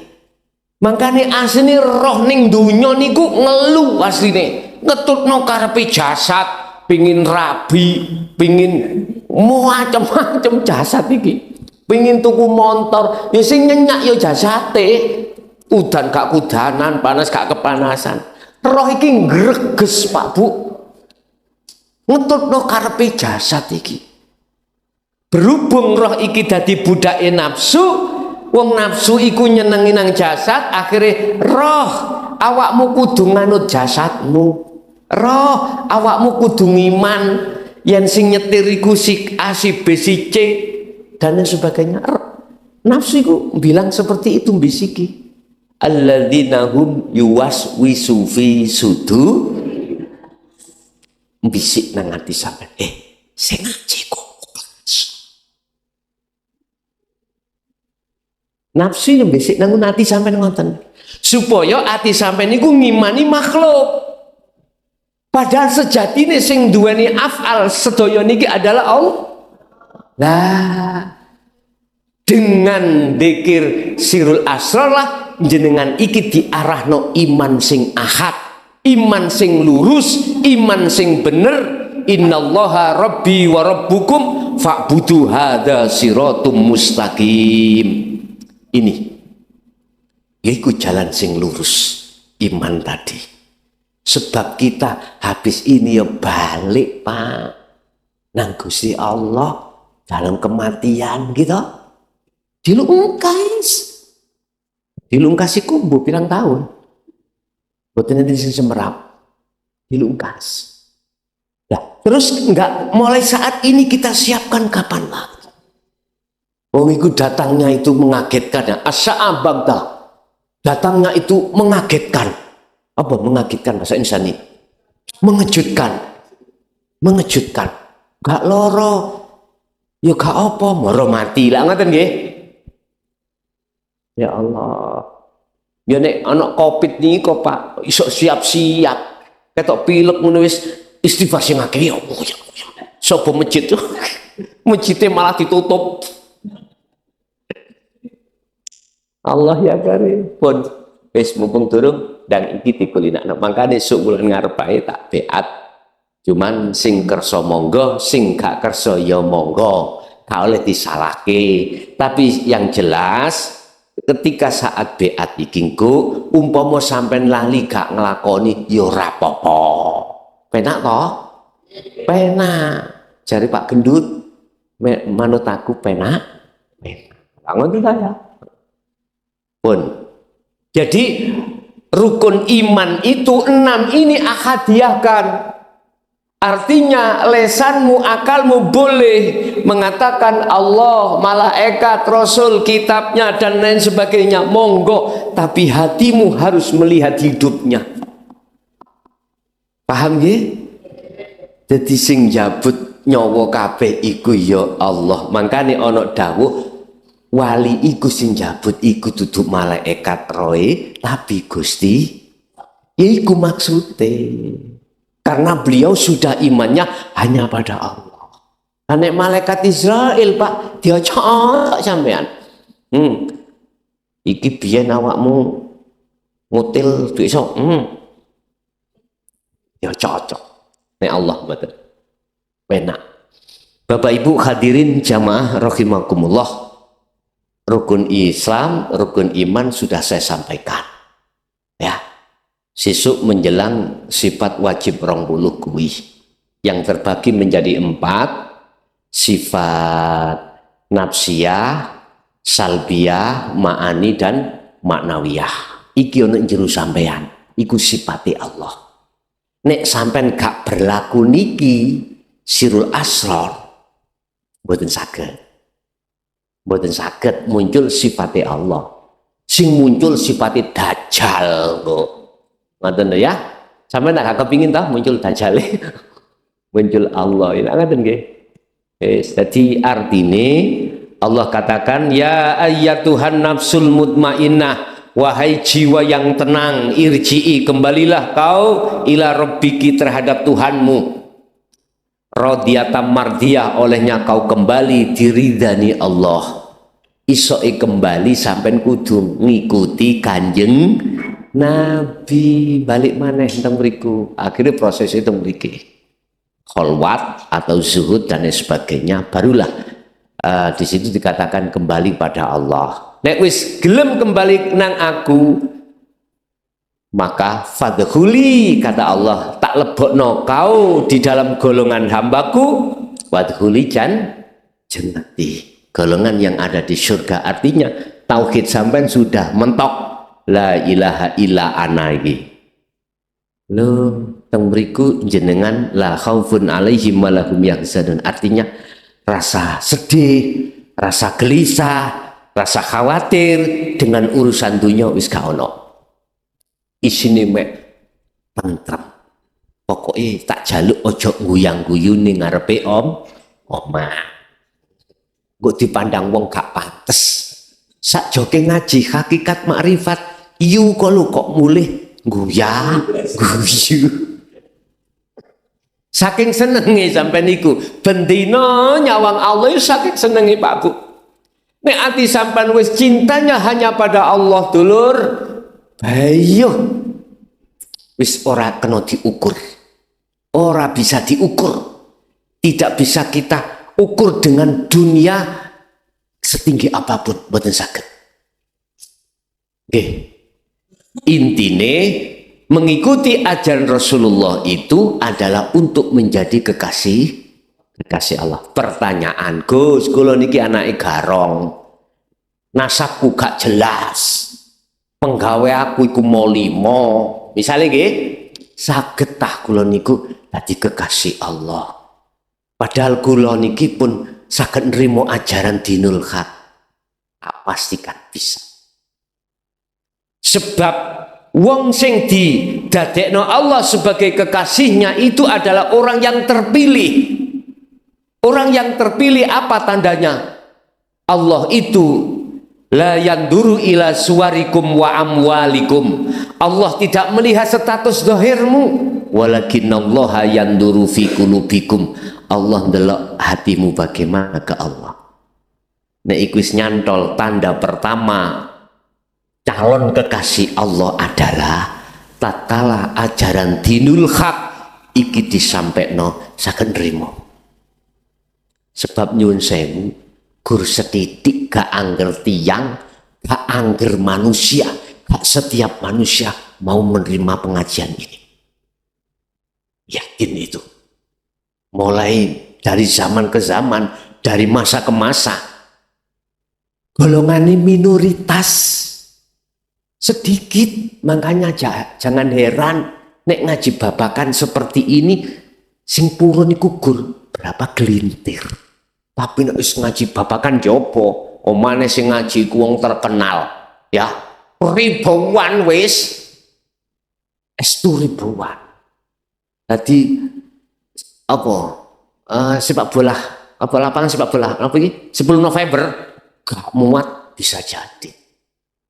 Makane asline roh ning donya niku ngelu asline, ngetutno karepe jasad, pingin rabi, pingin macam-macam jasad iki. Pingin tuku motor, ya sing nyenyak ya jasate. Udan gak kudanan, panas gak kepanasan. Roh iki ngreges Pak Bu. Ngetutno karepe jasad iki. Berhubung roh iki dadi budake nafsu, wong nafsu iku nyenengi nang jasad, akhirnya roh awakmu kudu nganut jasadmu. Roh awakmu kudu ngiman yen sing nyetir iku si A, si B, si C dan lain sebagainya. Nafsu itu bilang seperti itu, bisiki. Alladzina hum yuwaswisu fi sudur, bisik nang ati sampean. Sing ngaji kok. Nafsu yang bisik nang ati sampean ngoten. Supaya ati sampean niku ngimani makhluk. Padahal sejatine sing duweni af'al sedaya niki adalah Allah. Nah, dengan dzikir sirul asrar lah jenengan iki diarahno iman sing ahad, iman sing lurus, iman sing bener. Innallaha rabbi wa rabbukum fa'budu hadza siratum mustaqim. Ini yaiku jalan sing lurus, iman tadi. Sebab kita habis ini ya balik Pak nang Gusti Allah dalam kematian gitu. Dilungkas iku mbok pirang tahun. Boten nanti sing semerap. Dilungkas. Nah, terus enggak mulai saat ini kita siapkan kapan lagi? Wong itu datangnya itu mengagetkan ya. Asya'a bagda. Datangnya itu mengagetkan. Apa mengagetkan bahasa insani? Mengejutkan. Mengejutkan. Gak loro. Ya gak apa, moro mati lah ngoten nggih. Ya Allah. Ya nek ana Covid niki kok Pak iso siap-siap. Ketok pilek ngono wis istighfar sing akeh ya Allah. Sopo masjid tuh? Masjidnya malah ditutup. Allah ya karim pun wis mumpung durung dan iki dikulinakno mangkane sok bulan ngarep ae tak beat cuman sing kersa monggo sing gak kersa ya monggo gak oleh disalahke tapi yang jelas ketika saat beat iki engko umpama sampean lali gak nglakoni ya ora apa-apa penak to penak jare Pak Gendut manut aku penak ngono saya pun. Jadi rukun iman itu 6 ini ahadiahkan. Artinya lesanmu, akalmu boleh mengatakan Allah, malaikat, Rasul, kitabnya dan lain sebagainya. Monggo, tapi hatimu harus melihat hidupnya. Paham ya? Jadi sing jabut nyawa kabeh iku ya Allah. Makane ana dawuh wali iku sing jabut iku duduk malaikat roe tapi Gusti ya iku maksudnya karena beliau sudah imannya hanya pada Allah. Nek malaikat Israel Pak dia cocok sampean iki biyen awakmu ngutil besok ya cocok nek Allah mboten penak. Bapak Ibu hadirin jamaah rahimakumullah. Rukun Islam, rukun iman sudah saya sampaikan. Ya. Sesuk menjelang sifat wajib 20 kuwi yang terbagi menjadi 4, sifat nafsiyah, salbiyah, ma'ani dan maknawiyah. Iki ono jero sampean, iku sifate Allah. Nek sampean gak berlaku niki sirul asrar mboten saged. Mboten saged muncul sifatnya Allah. Sing muncul sifatnya dajjal kok. Ngoten ya. Sampeyan tak kepingin tah muncul dajjal. Muncul Allah. Ini ngoten nggih. Jadi artine Allah katakan ya ayyatuhan nafsul mutmainnah wahai jiwa yang tenang irji'i kembalilah kau ila rabbiki terhadap Tuhanmu. Radiyatan mardiyah olehnya kau kembali diridani Allah isoke kembali sampai kudu ngikuti kanjeng Nabi balik maneh teng mriku akhirnya proses itu mriki kholwat atau zuhud dan sebagainya barulah di situ dikatakan kembali pada Allah nek wis gelem kembali nang aku maka fadkhuli kata Allah tak lebokno kau di dalam golongan hambaku wadkhuli jannati golongan yang ada di surga artinya tauhid sampean sudah mentok la ilaha illa ana iki lho teng mriku jenengan la khaufun alaihim walahum yahzanun artinya rasa sedih rasa gelisah rasa khawatir dengan urusan dunia wis gak ono isine mek tentrem pokoknya tak jaluk ojo guyang-guyu ning ngarepe omah kok dipandang wong gak pantes sak joke ngaji hakikat makrifat yu kok mulih guyang guyu saking senenge sampean niku bendina nyawang Allah saking senenge Pak Bu nek ati sampean wis cintanya hanya pada Allah dulur ayo wis ora kena diukur ora bisa diukur tidak bisa kita ukur dengan dunia setinggi apapun mboten saged nggih intine mengikuti ajaran Rasulullah itu adalah untuk menjadi kekasih Allah pertanyaan Gus kula niki anake garong nasabku gak jelas penggawe aku iku mau 5 misalnya nggih saged tah kula niku dadi kekasih Allah. Padahal kula niki pun saged nrimo ajaran dinul haq. Tak pastikan bisa. Sebab wong sing didadekno Allah sebagai kekasihnya itu adalah orang yang terpilih. Orang yang terpilih apa tandanya? Allah itu la yanduru ila suwarikum wa amwalikum. Allah tidak melihat status zahirmu, walakinallaha yanduru fi qulubikum. Allah ndelok hatimu bagaimana ke Allah. Nek iku wis nyantol tanda pertama calon kekasih Allah adalah tatkala ajaran dinul haq iki disampaikan saged nrimo. Sebab nyuwun sewu, gur setitik gak angger tiang, gak angger manusia, gak setiap manusia mau menerima pengajian ini. Yakin itu. Mulai dari zaman ke zaman, dari masa ke masa, golongan ini minoritas sedikit. Makanya jangan heran nek ngaji babakan seperti ini sing purun iku gur berapa gelintir. Tapi nek wis ngaji babakan jopo, omane sing ngaji ku wong terkenal, ya. Ribuan wis. Estu ribuan. Tadi apa? Sepak bola, apa lapangan sepak bola? Apa iki? 10 November gak muat bisa jadi.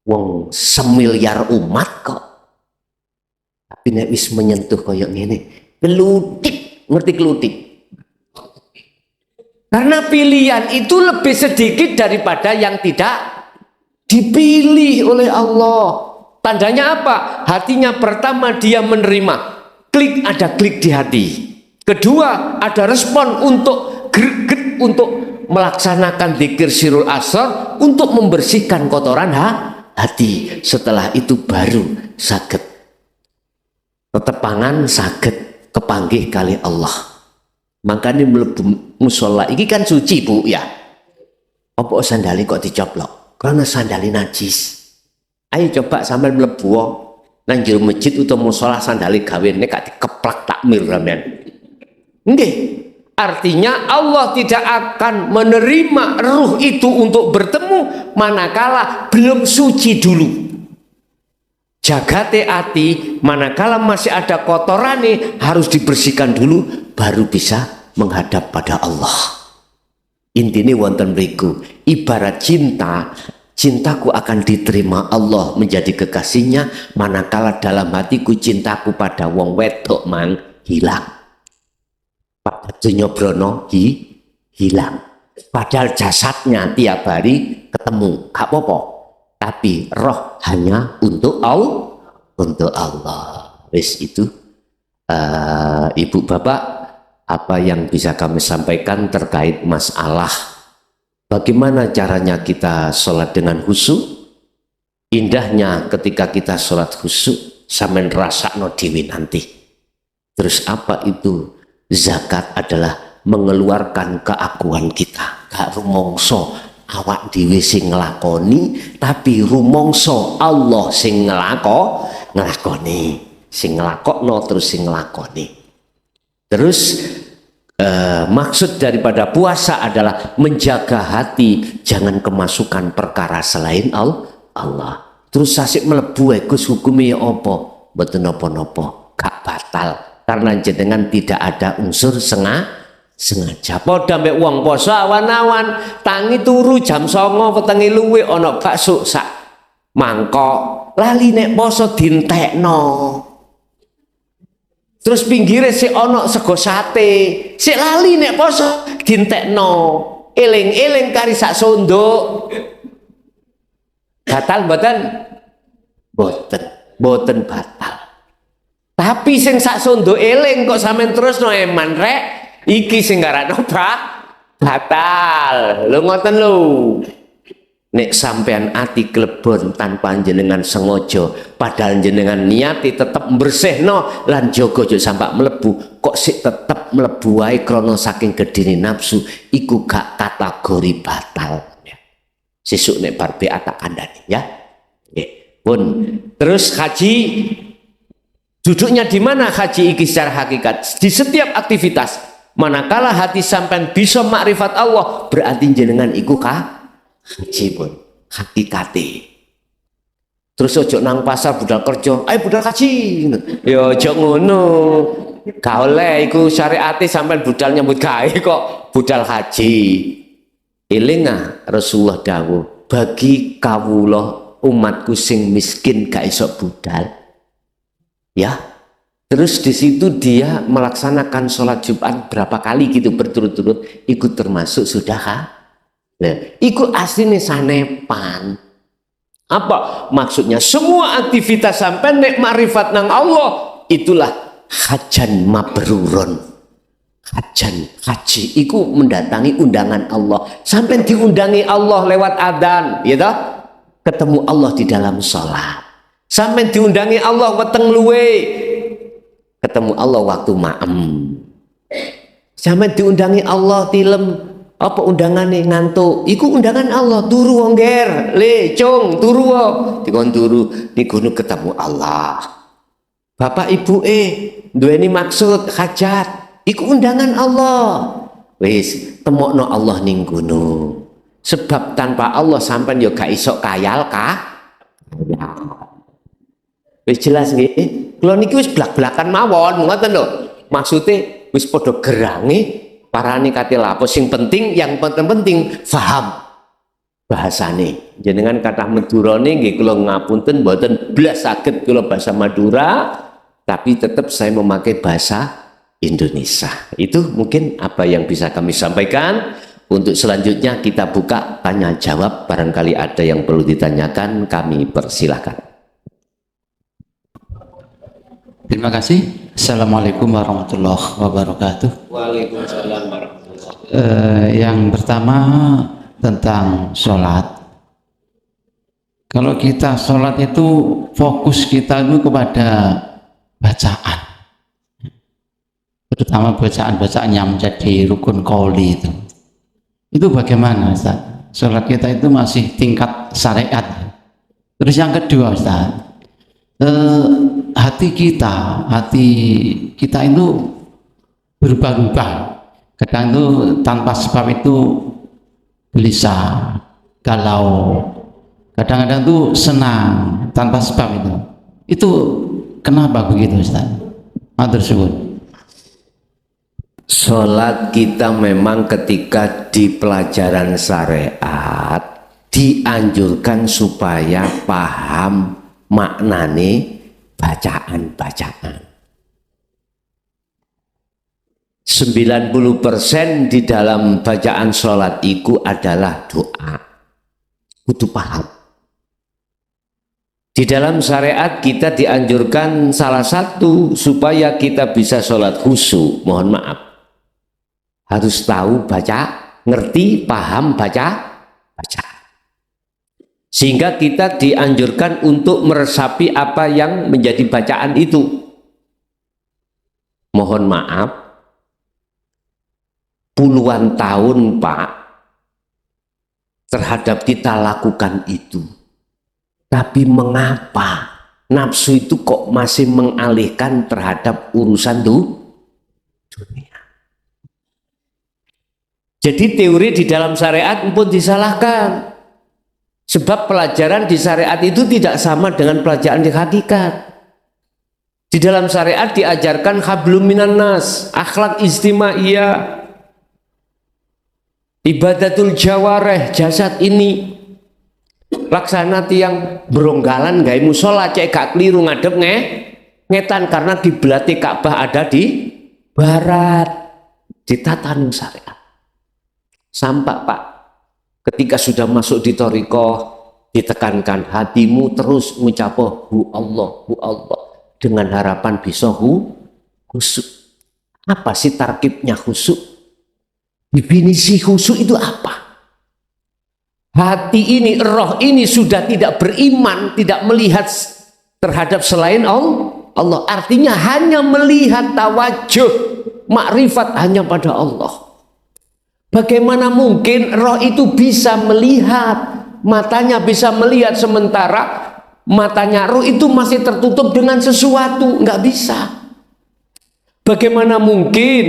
Wong semiliar umat kok. Tapi nek wis menyentuh koyo ngene, kelutik, ngerti kelutik? Karena pilihan itu lebih sedikit daripada yang tidak dipilih oleh Allah. Tandanya apa? Hatinya pertama dia menerima. Klik, ada klik di hati. Kedua, ada respon untuk greget untuk melaksanakan dzikir sirul asrar untuk membersihkan kotoran hati. Setelah itu baru saged tetepangan saged kepanggih kali Allah. Makanya mlebu musola iki kan suci bu ya. Apa sandali kok dicoplok? Karena sandali najis. Ayo coba sampai mlebu nang jero masjid utawa musola sandali gawene gak dikeplak takmir sampean. Nggih. Artinya Allah tidak akan menerima ruh itu untuk bertemu manakala belum suci dulu. Jagate ati manakala masih ada kotorane harus dibersihkan dulu baru bisa menghadap pada Allah. Intine wonten mriku, ibarat cinta, cintaku akan diterima Allah menjadi kekasihnya manakala dalam hatiku cintaku pada wong wedok mang hilang. Pada dunya brono hilang. Padahal jasadnya tiap hari ketemu, gak apa-apa. Tapi roh hanya untuk Allah, untuk Allah. Wis itu ibu bapak, apa yang bisa kami sampaikan terkait masalah bagaimana caranya kita sholat dengan khusyuk. Indahnya ketika kita sholat khusyuk sampean rasakno dhewe nanti. Terus apa itu? Zakat adalah mengeluarkan keakuan kita, gak rumongso awak dhewe sing nglakoni, tapi rumongso Allah sing nglakoni, sing nglakokno terus sing nglakoni. Terus maksud daripada puasa adalah menjaga hati jangan kemasukan perkara selain Allah. Terus sasik mlebu Gus hukumnya apa? Mboten napa-napa, gak batal karena jenengan tidak ada unsur sengaja. Padha mek wong poso awan-awan tangi turu jam 09.00 petenge luwe ana bakso sak mangkok lali nek poso dintekno. Terus pinggire sik ana sego sate sik lali nek poso dintekno. Eling-eling kari sak sondok. Batal mboten? Mboten batal. Tapi sing sak sondok eling kok sampean terusno eman rek. Iki sing ngarakno batal. Lho ngoten lho. Nek sampean ati klebon tanpa jenengan sengaja, padahal jenengan niati tetep bersihno lan jaga aja sampai mlebu, kok sik tetep mlebu wae krana saking gedene nafsu, iku gak kategori batal. Sesuk nek bar tak kandhani ya. Nggih. Pun terus haji Duduknya di mana haji iki secara hakikat? Di setiap aktivitas. Manakala hati sampean bisa makrifat Allah, berarti jenengan iku haji pun hakikate. Terus ojo nang pasar budal kerja, ayo budal haji. Ya ojo ngono. Gak oleh iku syariate sampean budal nyambut gawe kok budal haji. Elinga Rasulullah dawuh, bagi kawula umatku sing miskin gak iso budal. Ya. Terus di situ dia melaksanakan sholat Jumat berapa kali gitu berturut-turut, ikut termasuk sudah nah, ikut aslinya sanepan. Apa maksudnya? Semua aktivitas sampai nek makrifat nang Allah itulah hajan mabrurun. Haji iku mendatangi undangan Allah. Sampai diundangi Allah lewat adzan, ya toh? Ketemu Allah di dalam sholat. Sampai diundangi Allah weteng luwe. Ketemu Allah waktu ma'am. Sampai diundangi Allah tilem apa undangannya ngantuk. Iku undangan Allah turu wong ger, le cung turu wo. Dikon turu niku ketemu Allah. Bapak ibu duweni maksud hajat. Iku undangan Allah. Wis temokno Allah ning kono. Sebab tanpa Allah sampean yo gak iso kayal ya. Wis jelas nggih. Kula niki wis blak-blakan mawon ngoten lho. Maksude wis padha gerange parane kate lapo sing penting yang penting paham bahasane. Jenengan kathah Madurane nggih kula ngapunten mboten blas saged kula bahasa Madura tapi tetap saya memakai bahasa Indonesia. Itu mungkin apa yang bisa kami sampaikan. Untuk selanjutnya kita buka tanya jawab, barangkali ada yang perlu ditanyakan kami persilahkan. Terima kasih. Assalamualaikum warahmatullahi wabarakatuh. Waalaikumsalam warahmatullahi wabarakatuh. Yang pertama tentang sholat. Kalau kita sholat itu fokus kita itu kepada bacaan, terutama bacaan-bacaan yang menjadi rukun qauli itu. Itu bagaimana Ustaz? Sholat kita itu masih tingkat syariat. Terus yang kedua Ustaz, hati kita itu berubah-ubah. Kadang itu tanpa sebab itu gelisah, galau. Kadang-kadang itu senang tanpa sebab itu. Itu kenapa begitu Ustaz? Matur suwun. Sholat kita memang ketika di pelajaran syariat dianjurkan supaya paham maknane bacaan-bacaan. 90% di dalam bacaan sholat itu adalah doa. Kudu paham. Di dalam syariat kita dianjurkan salah satu supaya kita bisa sholat khusyuk. Mohon maaf. Harus tahu baca, ngerti, paham, baca. Sehingga kita dianjurkan untuk meresapi apa yang menjadi bacaan itu. Mohon maaf, puluhan tahun Pak, terhadap kita lakukan itu. Tapi mengapa nafsu itu kok masih mengalihkan terhadap urusan dunia? Jadi teori di dalam syariat pun disalahkan. Sebab pelajaran di syariat itu tidak sama dengan pelajaran di hakikat. Di dalam syariat diajarkan hablum minan nas, akhlak istimaiyah, ibadatul jawareh, jasad ini. Laksana tiang beronggalan gak musola cek gak keliru ngadep ngetan karena kiblate Ka'bah ada di barat. Ditata syariat. Sampai Pak, ketika sudah masuk di thariqah ditekankan hatimu terus mengucap hu Allah dengan harapan bisa khusyuk. Apa sih tarkibnya khusyuk? Definisi khusyuk itu apa? Hati ini, roh ini sudah tidak beriman, tidak melihat terhadap selain Allah. Artinya hanya melihat tawajuh, makrifat hanya pada Allah. Bagaimana mungkin roh itu bisa melihat, matanya bisa melihat sementara matanya ruh itu masih tertutup dengan sesuatu, nggak bisa. Bagaimana mungkin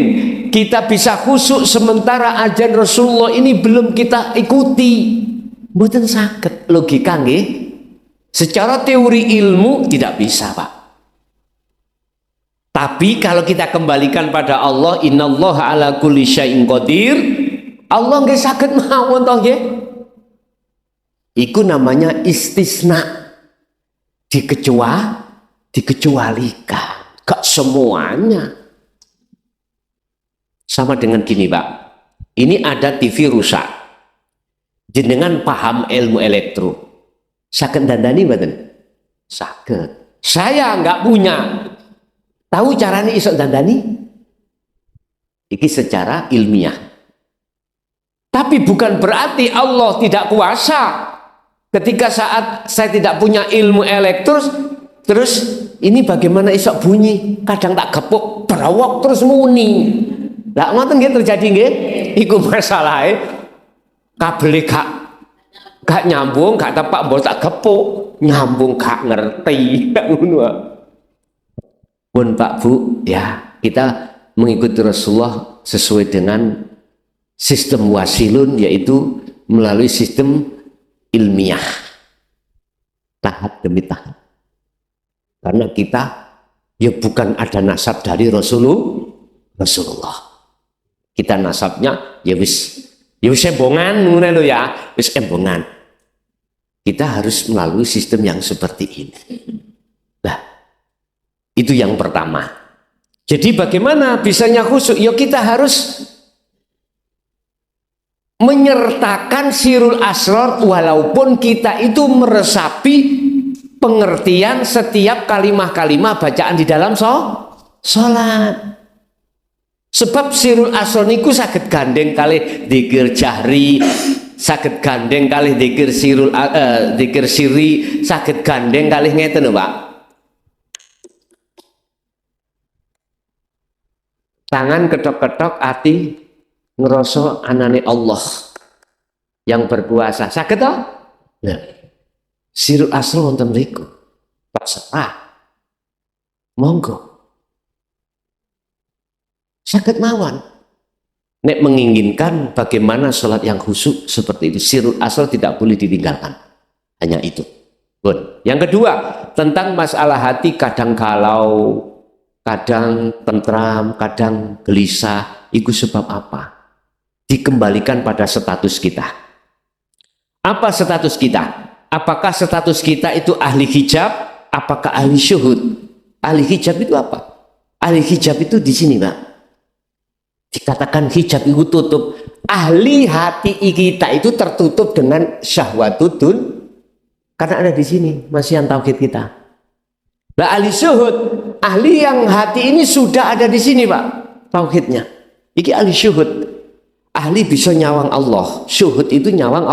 kita bisa khusyuk sementara ajan Rasulullah ini belum kita ikuti? Mboten saged, logika nggih. Secara teori ilmu tidak bisa, Pak. Tapi kalau kita kembalikan pada Allah, innallaha ala kulli syai'in qadir, Allah nggih saged mawon toh nggih. Iku namanya istisna, dikecualikan, gak semuanya. Sama dengan gini, Pak. Ini ada TV rusak. Jenengan paham ilmu elektro. Saged dandani mboten? Saged. Saya nggak punya. Tahu caranya iso dandani? Iki secara ilmiah. Tapi bukan berarti Allah tidak kuasa. Ketika saat saya tidak punya ilmu elektro, terus ini bagaimana iso bunyi? Kadang tak gepuk, berawak terus muni. Lah ngoten nggih terjadi nggih? Iku masalahe kabel gak nyambung, gak tepak mbok tak gepuk, nyambung gak ngerti. Ngono. Pun Pak Bu, ya kita mengikuti Rasulullah sesuai dengan sistem wasilun, yaitu melalui sistem ilmiah, tahap demi tahap. Karena kita ya bukan ada nasab dari Rasulullah. Kita nasabnya ya wis embongan ngono lho ya, wis embongan. Kita harus melalui sistem yang seperti ini. Nah, itu yang pertama. Jadi bagaimana bisanya khusyuk? Ya kita harus menyertakan sirul asrar, walaupun kita itu meresapi pengertian setiap kalimah-kalimah bacaan di dalam sholat. Sebab sirul asrar niku saged gandeng kalih dzikir jahri, saged gandeng kalih dzikir dzikir sirri, saged gandeng kalih ngeten lho, Pak. Tangan ketok-ketok, ati ngerasa anane Allah yang berkuasa. Saged toh? Nah, sirul asrar wonten mriku. Terserah. Monggo. Saged mawon. Nek menginginkan bagaimana sholat yang khusyuk seperti itu, sirul asrar tidak boleh ditinggalkan. Hanya itu. Bon. Yang kedua, tentang masalah hati kadang galau, kadang tentram, kadang gelisah. Itu sebab apa? Dikembalikan pada status kita. Apa status kita? Apakah status kita itu ahli hijab? Apakah ahli syuhud? Ahli hijab itu apa? Ahli hijab itu di sini, Pak. Dikatakan hijab itu tutup. Ahli hati kita itu tertutup dengan syahwatudun, karena ada di sini masih yang tauhid kita. Nah, ahli syuhud, ahli yang hati ini sudah ada di sini, Pak, tauhidnya. Iki ahli syuhud, ahli bisa nyawang Allah. Syuhud itu nyawang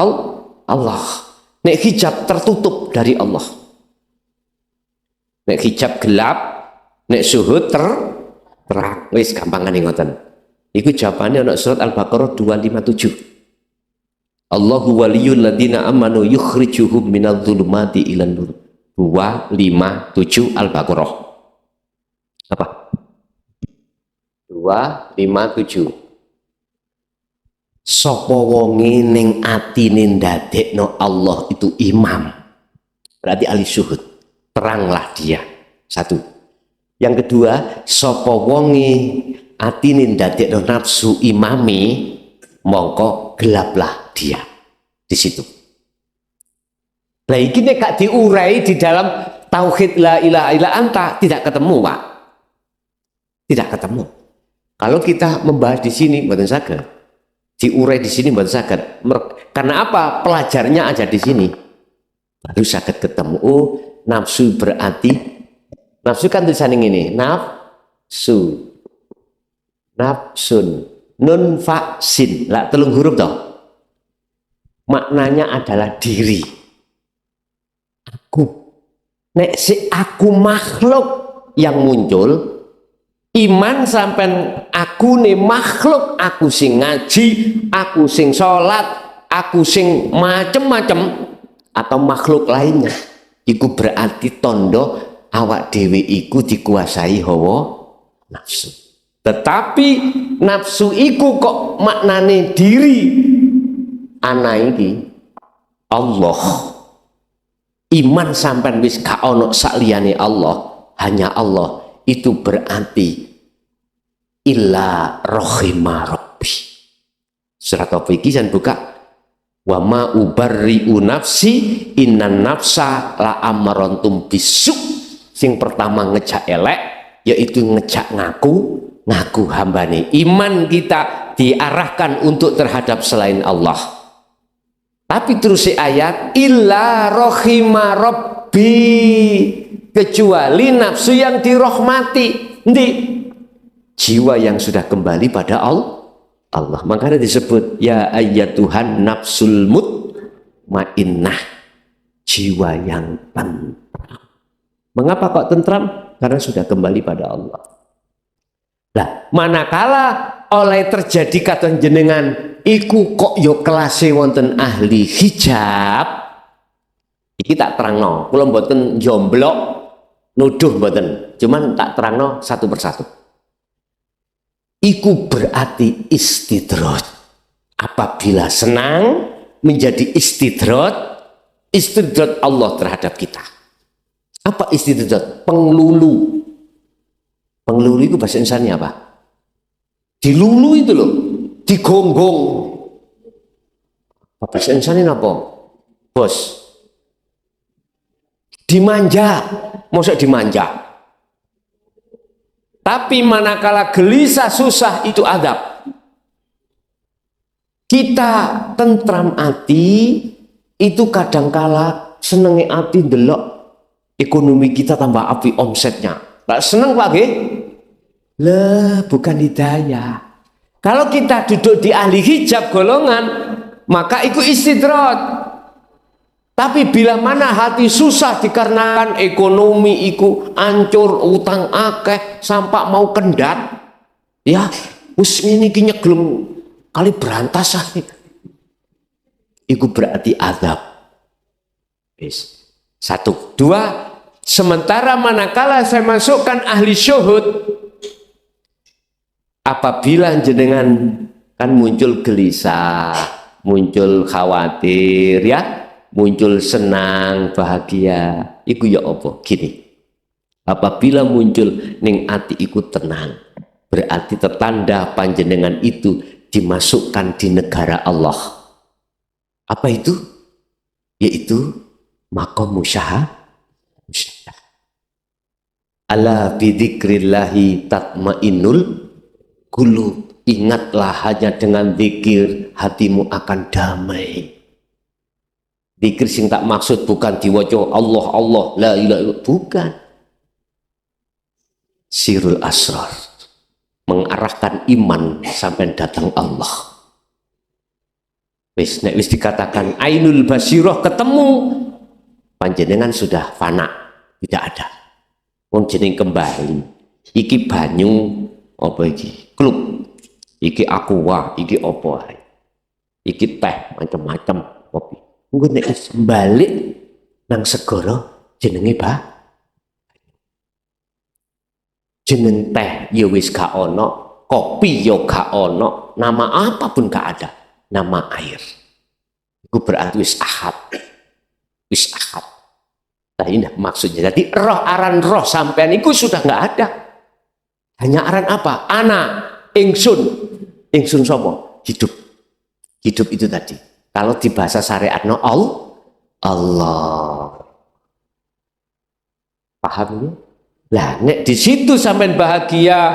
Allah. Nek hijab tertutup dari Allah. Nek hijab gelap, nek syuhud terang. Wis gampangan ngoten. Iku jawabannya untuk surat Al-Baqarah 257. Allahu waliyul ladina amanu yukhrijuhum minadh-dhulumati ilan nur. 257 Al-Baqarah. Apa? 257. Sapa wonge ning atine ndadekno Allah itu imam. Berarti ahli syuhud. Teranglah dia. Satu. Yang kedua, sapa wonge atine ndadekno nafsu imami, mongko gelaplah dia di situ. Nah iki nek gak diurai di dalam tauhid la ilaha illa anta, tidak ketemu, Pak. Tidak ketemu. Kalau kita membahas di sini mboten saged. Diurai di sini mboten saged. Karena apa? Pelajarnya aja di sini. Baru saged ketemu. Oh, nafsu berarti nafsu kan tulisan ini, nafsu. Nafsun, nun fa sin, lah telung huruf toh. Maknanya adalah diri. Aku. Nek si aku makhluk yang muncul, iman sampai aku nih makhluk, aku sing ngaji, aku sing sholat, aku sing macem-macem, atau makhluk lainnya. Iku berarti tondo awak dhewe iku dikuasai hawa nafsu. Tetapi nafsu iku kok maknane diri ana iki Allah. Iman sampean wis gak ono sakliyane Allah, hanya Allah. Itu berarti illa rahima rabbi. Surat apa iki jan buka? Wa ma ubarri'u nafsi innan nafsa la amarantum bisu. Sing pertama ngejak elek yaitu ngejak ngaku hambane. Iman kita diarahkan untuk terhadap selain Allah. Tapi terus si ayat illa rahima rabbi, kecuali nafsu yang dirahmati. Ndi? Jiwa yang sudah kembali pada Allah. Makanya disebut ya ayyatuhan nafsul mutmainnah, jiwa yang tentram. Mengapa kok tentram? Karena sudah kembali pada Allah. Nah, manakala oleh terjadi kata jenengan iku kok yo kelase wonten ahli hijab, iki tak terangno, kula mboten jomblok nuduh mboten, cuman tak terangno satu persatu. Iku berarti istidraj. Apabila senang menjadi istidraj Allah terhadap kita. Apa istidraj? Penglulu. Penglulu itu bahasa Indonesia apa? Dilulu itu loh, digonggong. Apa bahasa Indonesia apa? Bos. Dimanja. Maksud dimanja. Tapi manakala gelisah susah itu adab. Kita tentram hati itu kadangkala senenge hati delok ekonomi kita tambah api omsetnya. Tak seneng lagi? Lah bukan hidayah. Kalau kita duduk di ahli hijab golongan, maka itu istidrat. Tapi bila mana hati susah dikarenakan ekonomi iku ancur, utang akeh, sampai mau kendat, ya wis ngene iki nyeglem kali berantas ae. Iku berarti azab. Wis. 1, 2, sementara manakala saya masukkan ahli syuhud, apabila jenengan kan muncul gelisah, muncul khawatir ya, muncul senang, bahagia, iku ya apa? Gini, apabila muncul ning ati iku tenang, berarti tertanda panjenengan itu dimasukkan di negara Allah. Apa itu? Yaitu maqam musyahadah. Ala bidzikrillahi tatmainnul qulub. Ingatlah hanya dengan zikir hatimu akan damai. Zikir sing tak maksud bukan diwaca Allah Allah la ilaha illallah, bukan. Sirul asrar, mengarahkan iman sampai datang Allah. Wis nek wis dikatakan ainul basirah ketemu, panjenengan sudah fana, tidak ada. Wong jeneng kembali. Iki banyu apa iki? Klub. Iki aqua, iki apa ae. Iki teh macam-macam kopi. Engko nek balik nang segara jenenge jeneng teh ya wis gak ono, kopi ya gak ono, nama apapun gak ada, nama air. Itu berarti wis ahad. Wis ahad. Nah ini maksudnya. Jadi roh aran roh sampean itu sudah gak ada. Hanya aran apa? Ana, ingsun. Ingsun sapa? Hidup. Hidup itu tadi. Kalau di bahasa syariat no Allah. Paham ya? Lah nek di situ sampean bahagia,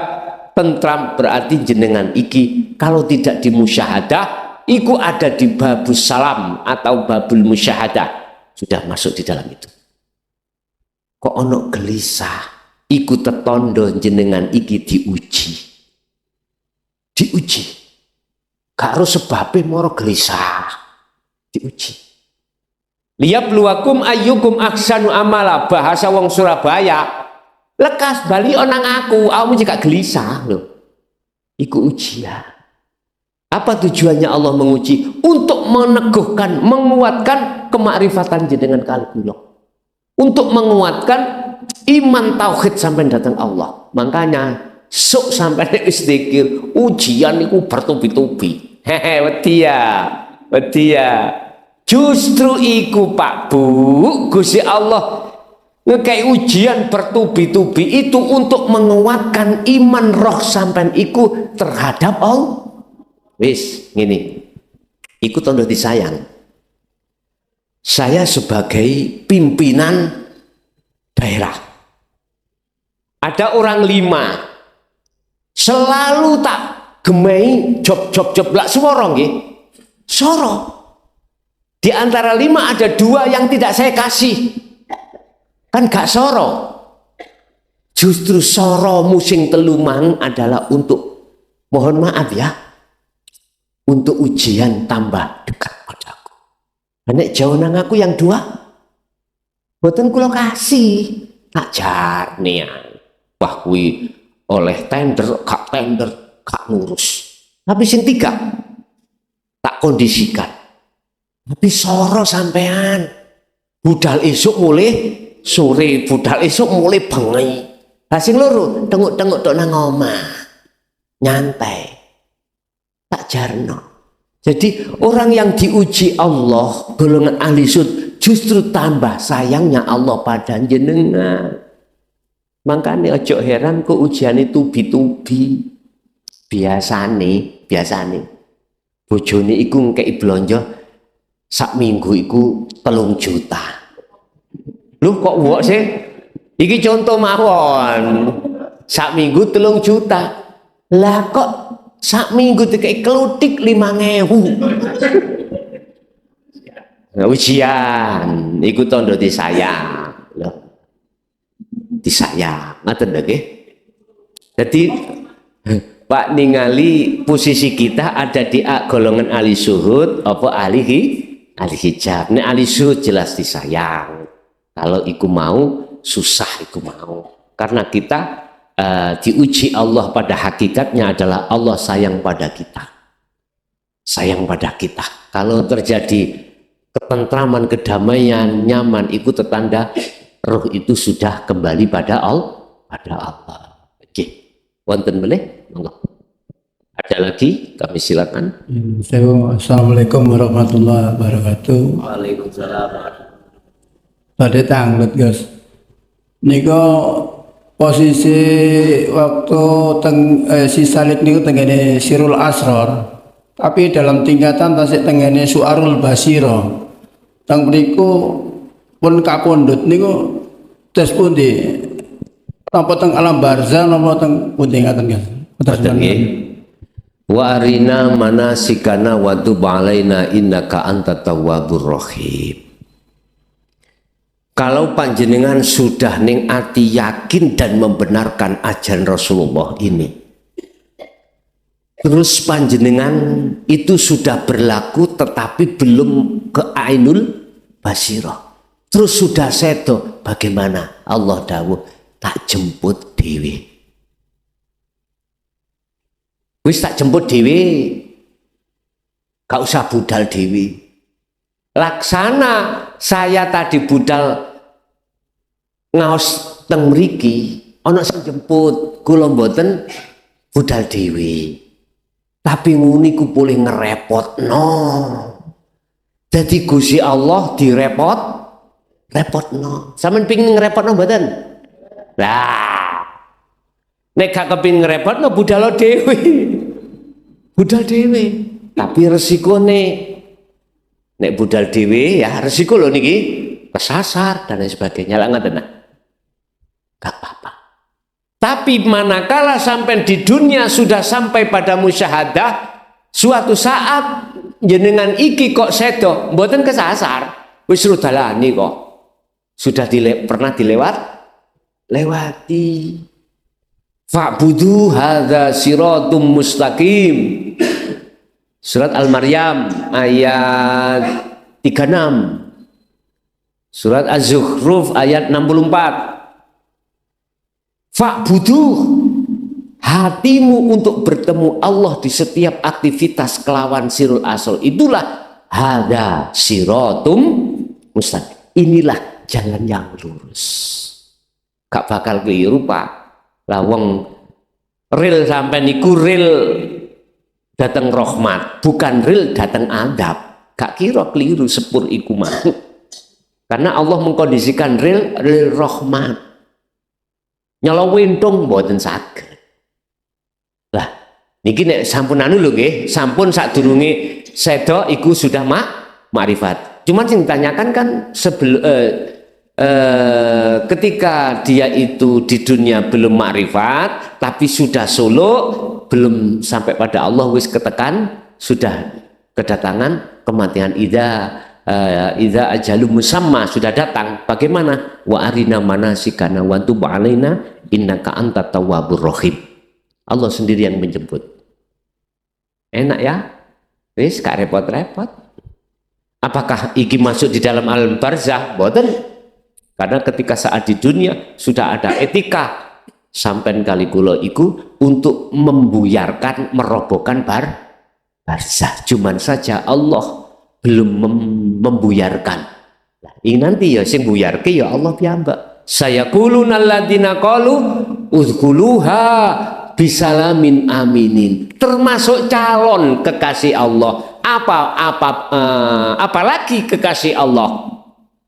tentram, berarti jenengan iki kalau tidak dimusyahadah, iku ada di babus salam atau babul musyahadah, sudah masuk di dalam itu. Kok ono gelisah, iku tetondo jenengan iki diuji. Diuji. Gak harus sebabnya moro gelisah. Diuji. Liyabluwakum ayyukum ahsanu amala, bahasa wong Surabaya. Lekas bali onang aku juga gelisah loh. Iku ujian. Apa tujuannya Allah menguji? Untuk meneguhkan, menguatkan kemakrifatan jenengan kali kula. untuk menguatkan iman tauhid sampai datang Allah. Makanya sok sampai wis zikir ujian iku bertubi-tubi. Hehe, wedi ya. Justru iku Pak Bu, Gusti Allah ngekei ujian bertubi-tubi itu untuk menguatkan iman roh sampean iku terhadap Allah. Wis ngene. Iku tondo disayang. Saya sebagai pimpinan daerah. Ada orang 5. Selalu tak gemei job lak swara nggih. Soro. Di antara 5 ada 2 yang tidak saya kasih. Kan gak soro. Justru soro musim telumang adalah untuk, mohon maaf ya, untuk ujian tambah dekat padaku. Nek jauh nang aku yang 2, boten kula kasih. Tak jarne. Wah kuwi oleh tender, gak ngurus. Tapi sing 3 tak kondisikan. Tapi soro sampean. Budal esuk mulai sore, budal esuk mulai bengi. Lah sing loro tenguk-tenguk tok nang omah. Nyantai. Tak jarno. Jadi orang yang diuji Allah, golongan ahli sud, justru tambah sayangnya Allah pada jenengan. Makanya ojo heran kok ujian itu tubi-tubi. Biasane bojone iku ngekeki blonjo sak minggu iku 3 juta. Lu kok wok sih? Iki contoh mawon. Sak minggu 3 juta. Lah kok sak minggu dikei kelutik 5.000. Ujian iku tondo disayang. Loh. Disayang, ngoten lho nggih. Jadi Pak ningali posisi kita ada di golongan ahli suhud apa ahli hijab. Nek ahli suhud jelas disayang. Kalau iku mau susah iku mau. Karena kita diuji Allah pada hakikatnya adalah Allah sayang pada kita. Sayang pada kita. Kalau terjadi ketentraman, kedamaian, nyaman, itu tertanda roh itu sudah kembali pada Allah. Oke, wonten boleh? Monggo. Ada lagi? Kami silakan. Assalamualaikum warahmatullahi wabarakatuh. Waalaikumsalam. Pada tanglet guys. Niko posisi waktu si Salib niku tengene Sirul Asror. Tapi dalam tingkatan tasik tengene Suarul Basiro. Tang mriku pun kapundhut niku tes pundi? Napa teng alam barzah napa teng pundi ngaten guys? Boten nggih. Wa arina manasikana wa tub alaina innaka antat tawwabur rahim. Kalau panjenengan sudah ning ati yakin dan membenarkan ajaran Rasulullah ini, terus panjenengan itu sudah berlaku tetapi belum ke ainul basirah, terus sudah sedo, bagaimana? Allah dawuh tak jemput dewi. Wis tak jemput dewi, gak usah budal dewi. Laksana saya tadi budal ngaos teng mriki ana sing jemput, kula mboten budal dewi. Tapi nguni ku boleh ngerepotno. Jadi Gusti Allah repotno. Sampeyan pengin ngerepotno mboten? Lah. Nek gak kepengin ngerepotno budal dhewe. Budal dhewe. Tapi resikone nek budal dhewe ya resiko lho niki kesasar dan lain sebagainya. Lah ngoten. Gak apa-apa. Tapi manakala sampai di dunia sudah sampai pada musyahadah, suatu saat jenengan iki kok sedo, mboten kesasar, wis rudalani kok. Sudah pernah lewati. Fa'budu hadza siratum mustaqim. Surat Al-Maryam ayat 36. Surat Az-Zukhruf ayat 64. Fa'budu, hatimu untuk bertemu Allah di setiap aktivitas kelawan sirul asal itulah hadza siratum mustaqim. Inilah jalan yang lurus. Gak bakal keliru Pak. Lawang real sampai niku real datang rahmat, bukan real datang adab. Gak kira keliru sepur iku mah. Karena Allah mengkondisikan real rahmat. Nyala wentong mboten saged. Lah, niki nek sampun anu lho nggih, sampun sadurunge seda iku sudah makrifat. Cuman yang ditanyakan kan ketika dia itu di dunia belum makrifat, tapi sudah solo, belum sampai pada Allah wis ketekan, sudah kedatangan kematian idza ajalu musamma sudah datang. Bagaimana? Wa arina manasikana wa tub alaina innaka antat tawwabur rahim. Allah sendiri yang menjemput. Enak ya? Wis gak repot-repot. Apakah iki masuk di dalam alam barzah? Boten. Karena ketika saat di dunia sudah ada etika sampai kali kula iku untuk membuyarkan, merobohkan barzah. Cuman saja Allah belum membuyarkan. Nah, ini nanti ya sing buyarke ya Allah piyambak. Sayaquluna alladziina qalu udkhuluha bisalamin aminin. Termasuk calon kekasih Allah. Apalagi kekasih Allah.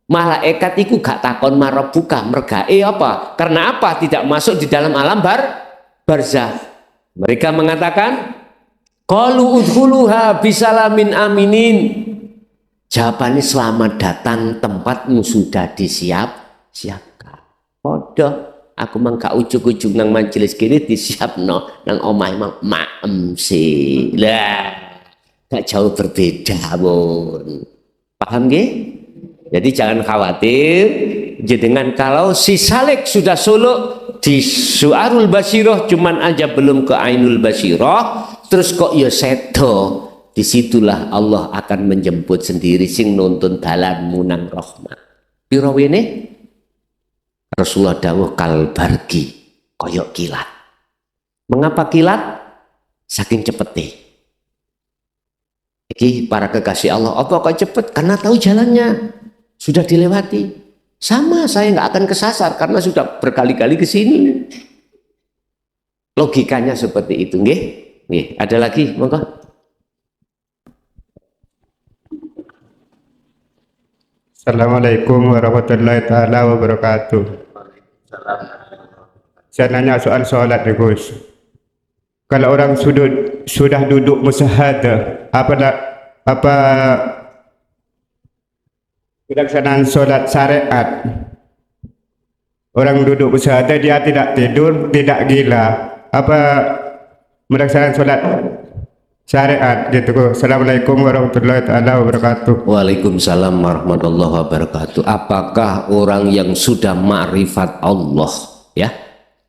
Malaikat itu gak takon marabuka mergae apa? Karena apa? Tidak masuk di dalam alam barzah. Mereka mengatakan qalu udkhuluha bisalamin aminin. Jawabannya selamat datang, tempatmu sudah disiapkan. Podo, aku mangka ujug-ujug nang majelis kini disiapno nang omah maem sih. Lah, gak jauh berbeda pun. Paham nggih? Jadi jangan khawatir, jenengan kalau si Saleh sudah suluk di Su'arul Basirah cuman aja belum ke Ainul Basirah, terus kok ya sedo. Disitulah Allah akan menjemput sendiri sing nuntun dalanmu nang rahmat. Piro wene? Rasulullah dawuh kalbargi koyok kilat. Mengapa kilat? Saking cepete. Iki para kekasih Allah, apa kok cepet? Karena tahu jalannya. Sudah dilewati. Sama saya nggak akan kesasar karena sudah berkali-kali ke sini. Logikanya seperti itu, nggih? Nggih, ada lagi, monggo. Assalamualaikum warahmatullahi taala wabarakatuh. Saya nanya soal sholat nih Gus. Kalau orang sudah duduk musyahadah, apa pelaksanaan sholat syariat? Orang duduk musyahadah dia tidak tidur, tidak gila. Apa melaksanakan sholat syariat gitu kok. Assalamualaikum warahmatullahi taala wabarakatuh. Waalaikumsalam warahmatullahi wabarakatuh. Apakah orang yang sudah ma'rifat Allah ya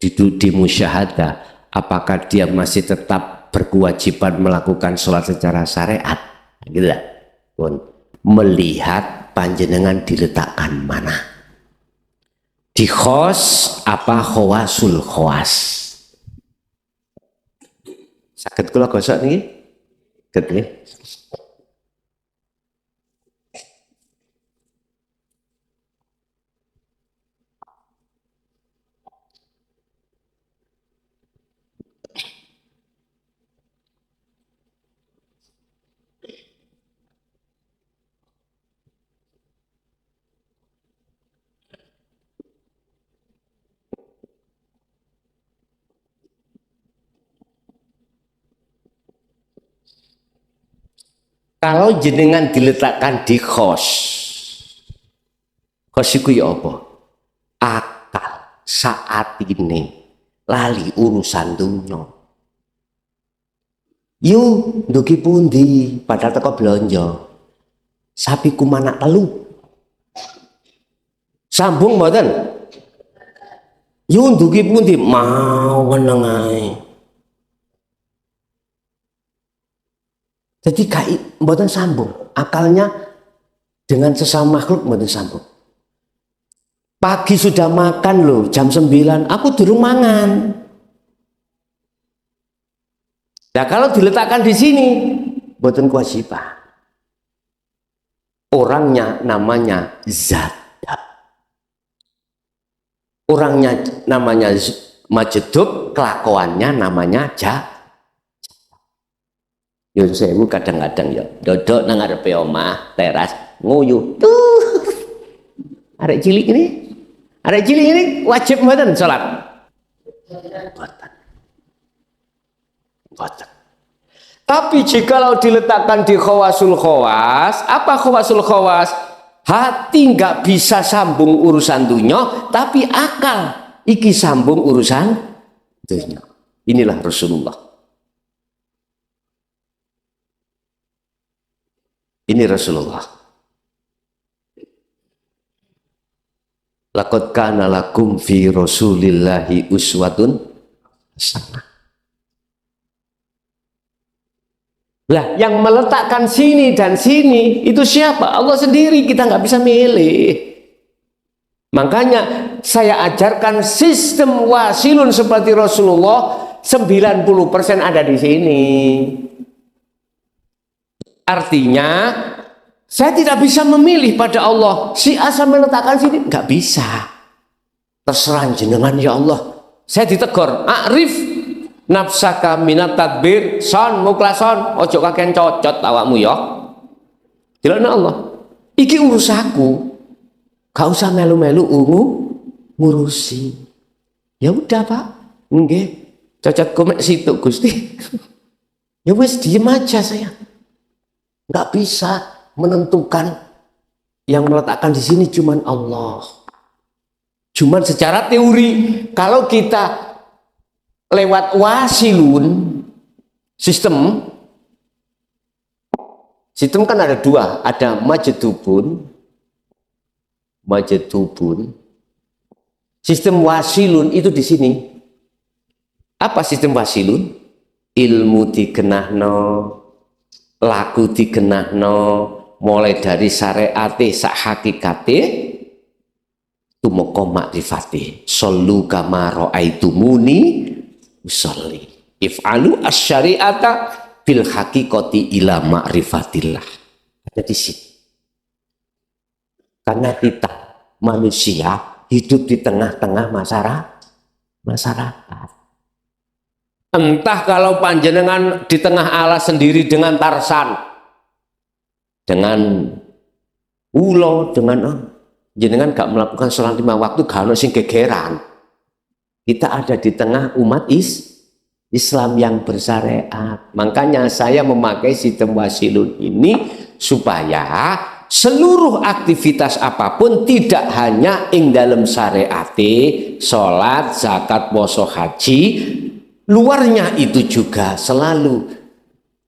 di musyahadah, apakah dia masih tetap berkewajiban melakukan sholat secara syariat? Gitu lah. Melihat panjenengan diletakkan mana? Di khos apa khawasul khawas? Saged kula gosok niki? Gede. Kalau jenengan diletakkan di khos iku ya apa? Akal saat ini lali urusan dunya. Yu ndugi pundi padahal teko blonjo. Sapi kumanak telu. Sambung mboten? Yu ndugi pundi mau weneng ae. Jadi mboten sambung, akalnya dengan sesama makhluk mboten sambung. Pagi sudah makan loh, jam 9, aku durung mangan. Nah kalau diletakkan di sini, mboten kewajiban. Orangnya namanya zat. orangnya namanya majedub, kelakuannya namanya Yun sewu kadang-kadang ya dodok nang ngarepe omah teras nguyu tuh arek cilik ini wajib mboten salat mboten. Tapi jikalau diletakkan di khawasul khawas, apa khawasul khawas? Hati nggak bisa sambung urusan dunia, tapi akal iki sambung urusan dunia. Inilah Rasulullah. Ini Rasulullah. Laqad kana lakum fi Rasulillahi uswatun hasanah. Lah, yang meletakkan sini dan sini itu siapa? Allah sendiri, kita nggak bisa milih. Makanya saya ajarkan sistem wasilun seperti Rasulullah 90% ada di sini. Artinya saya tidak bisa memilih pada Allah. Si A meletakkan sini, nggak bisa. Terserah jenengan ya Allah. Saya ditegur, Arif nafsaka minat tadbir son muklason ojo kakean cocot awakmu ya. Dilana Allah. Iki urusaku. Gak usah melu-melu ngurusi. Ya udah Pak. Nggih. Cocot komek situ Gusti. Ya wes diem aja saya. Nggak bisa menentukan yang meletakkan di sini cuman Allah. Cuman secara teori kalau kita lewat wasilun sistem kan ada dua, ada majedubun. Sistem wasilun itu di sini. Apa sistem wasilun? Ilmu dikenahno, laku dikenahno, mulai dari syariate sak hakikate tumeka makrifate. Sallu kama raaitumuni usolli. If'alu asy-syari'ata bil haqiqati ila ma'rifatillah. Jadi sini. Karena kita manusia hidup di tengah-tengah masyarakat. Entah kalau panjenengan di tengah alas sendiri dengan Tarsan, dengan ulo, dengan jenengan gak melakukan sholat 5 waktu, gak ada sing gegeran. Kita ada di tengah umat Islam yang bersyariat. Makanya saya memakai sistem wasilun ini supaya seluruh aktivitas apapun tidak hanya ing dalam syariate, sholat, zakat, poso, haji, luarnya itu juga selalu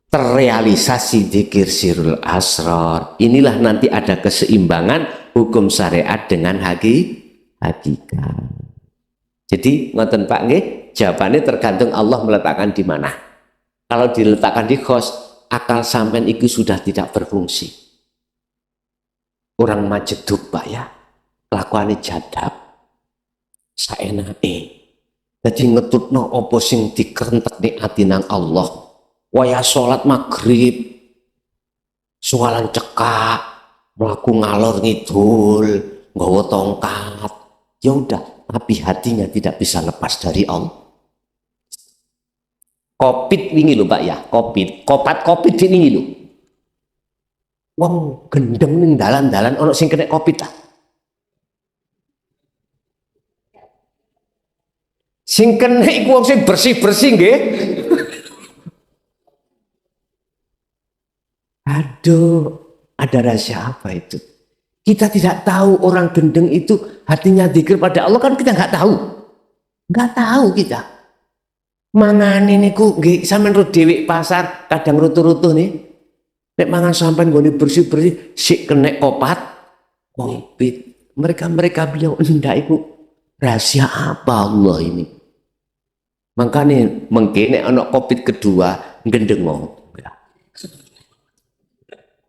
terrealisasi dzikir sirul asrar. Inilah nanti ada keseimbangan hukum syariat dengan hakikat. Jadi ngoten Pak nggih, jawabannya tergantung Allah meletakkan di mana. Kalau diletakkan di khos, akal sampean itu sudah tidak berfungsi. Orang majedub Pak ya, lakuane jadab, saenake. Jadi ngetutno apa sing dikerentekne ati nang Allah. Waya salat maghrib, soalan cekak, mlaku ngalor ngidul, nggawa tongkat. Ya udah, tapi hatinya tidak bisa lepas dari Allah. Kopit wingi lho Pak ya, kopit wingi lho. Wong gendeng ning dalan-dalan ana sing kena kopit ta. Sing kena iku wong sing bersih-bersih nggih. Aduh, ada rahasia apa itu? Kita tidak tahu orang gendeng itu hatinya dzikir pada Allah, kan kita nggak tahu. Nggak tahu kita. Mangane niku nggih sampean ro dhewe pasar kadang rutu-rutu nih. Nek mangan sampean nggone bersih-bersih sik kena kopit. Mereka bilang ndak iku rahasia apa Allah ini? Makanya mengkene ana kopit kedua gendeng wong.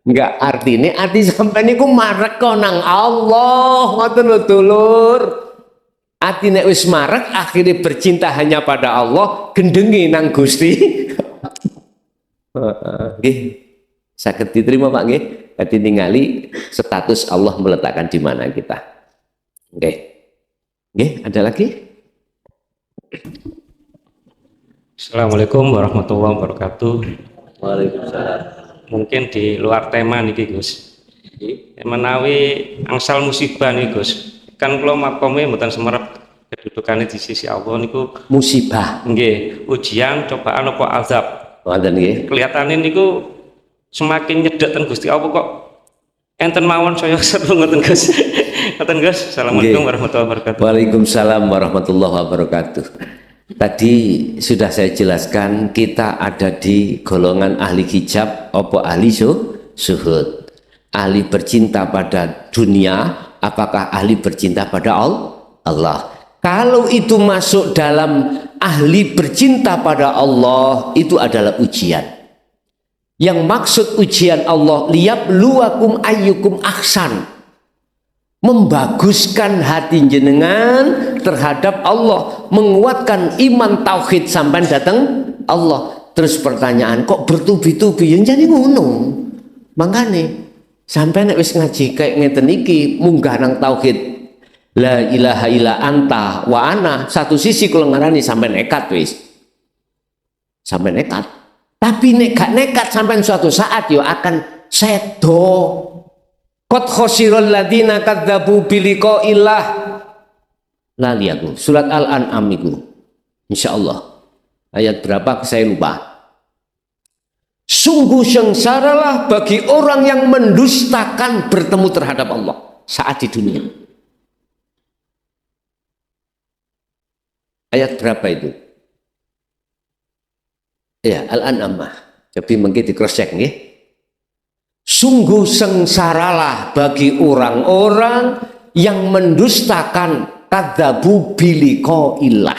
Enggak artinya arti sampai niku marek nang Allah ngoten lho dulur. Artinya wis marek akhirnya bercinta hanya pada Allah, gendengi nang Gusti. Nggih. Saged diterima Pak nggih. Dadi ningali status Allah meletakkan di mana kita. Nggih. Nggih, ada lagi? Assalamualaikum warahmatullahi wabarakatuh. Waalaikumsalam. Mungkin di luar tema niki Gus. Menawi angsal musibah nih Gus. Kan kula makome mboten semerep kedudukane di sisi Allah niku Musibah. nggih ujian, cobaan apa azab. Wonten nggih. Kelihatane niku semakin nyedek ten Gusti Allah kok enten mawon saya seru ngoten Gus. Ngoten Gus. Assalamualaikum Nggih. warahmatullahi wabarakatuh. Waalaikumsalam warahmatullahi wabarakatuh. Tadi sudah saya jelaskan kita ada di golongan ahli hijab apa ahli suhud. Ahli bercinta pada dunia, apakah ahli bercinta pada Allah? Kalau itu masuk dalam ahli bercinta pada Allah, itu adalah ujian. Yang maksud ujian Allah, liyabluwakum ayyukum ahsan. Membaguskan hati jenengan terhadap Allah, menguatkan iman tauhid sampai datang Allah. Terus pertanyaan, kok bertubi-tubi yang jadi ngono? Makane sampai nek wis ngaji kayak ngeten iki munggah nang tauhid. La ilaha illa anta wa ana, satu sisi kula ngarani sampai nekat wis. Sampai nekat. Tapi nek gak nekat sampai suatu saat yo akan sedo. Qad khosiral ladina kadzabu biliqa'illah. Lali aku surat Al-An'am itu insyaallah ayat berapa saya lupa. Sungguh sengsaralah bagi orang yang mendustakan bertemu terhadap Allah saat di dunia. Ayat berapa itu? Ya, Al-An'am. Jadi mungkin di cross check nggih. Sungguh sengsaralah bagi orang-orang yang mendustakan kadzabu biliqa'illah.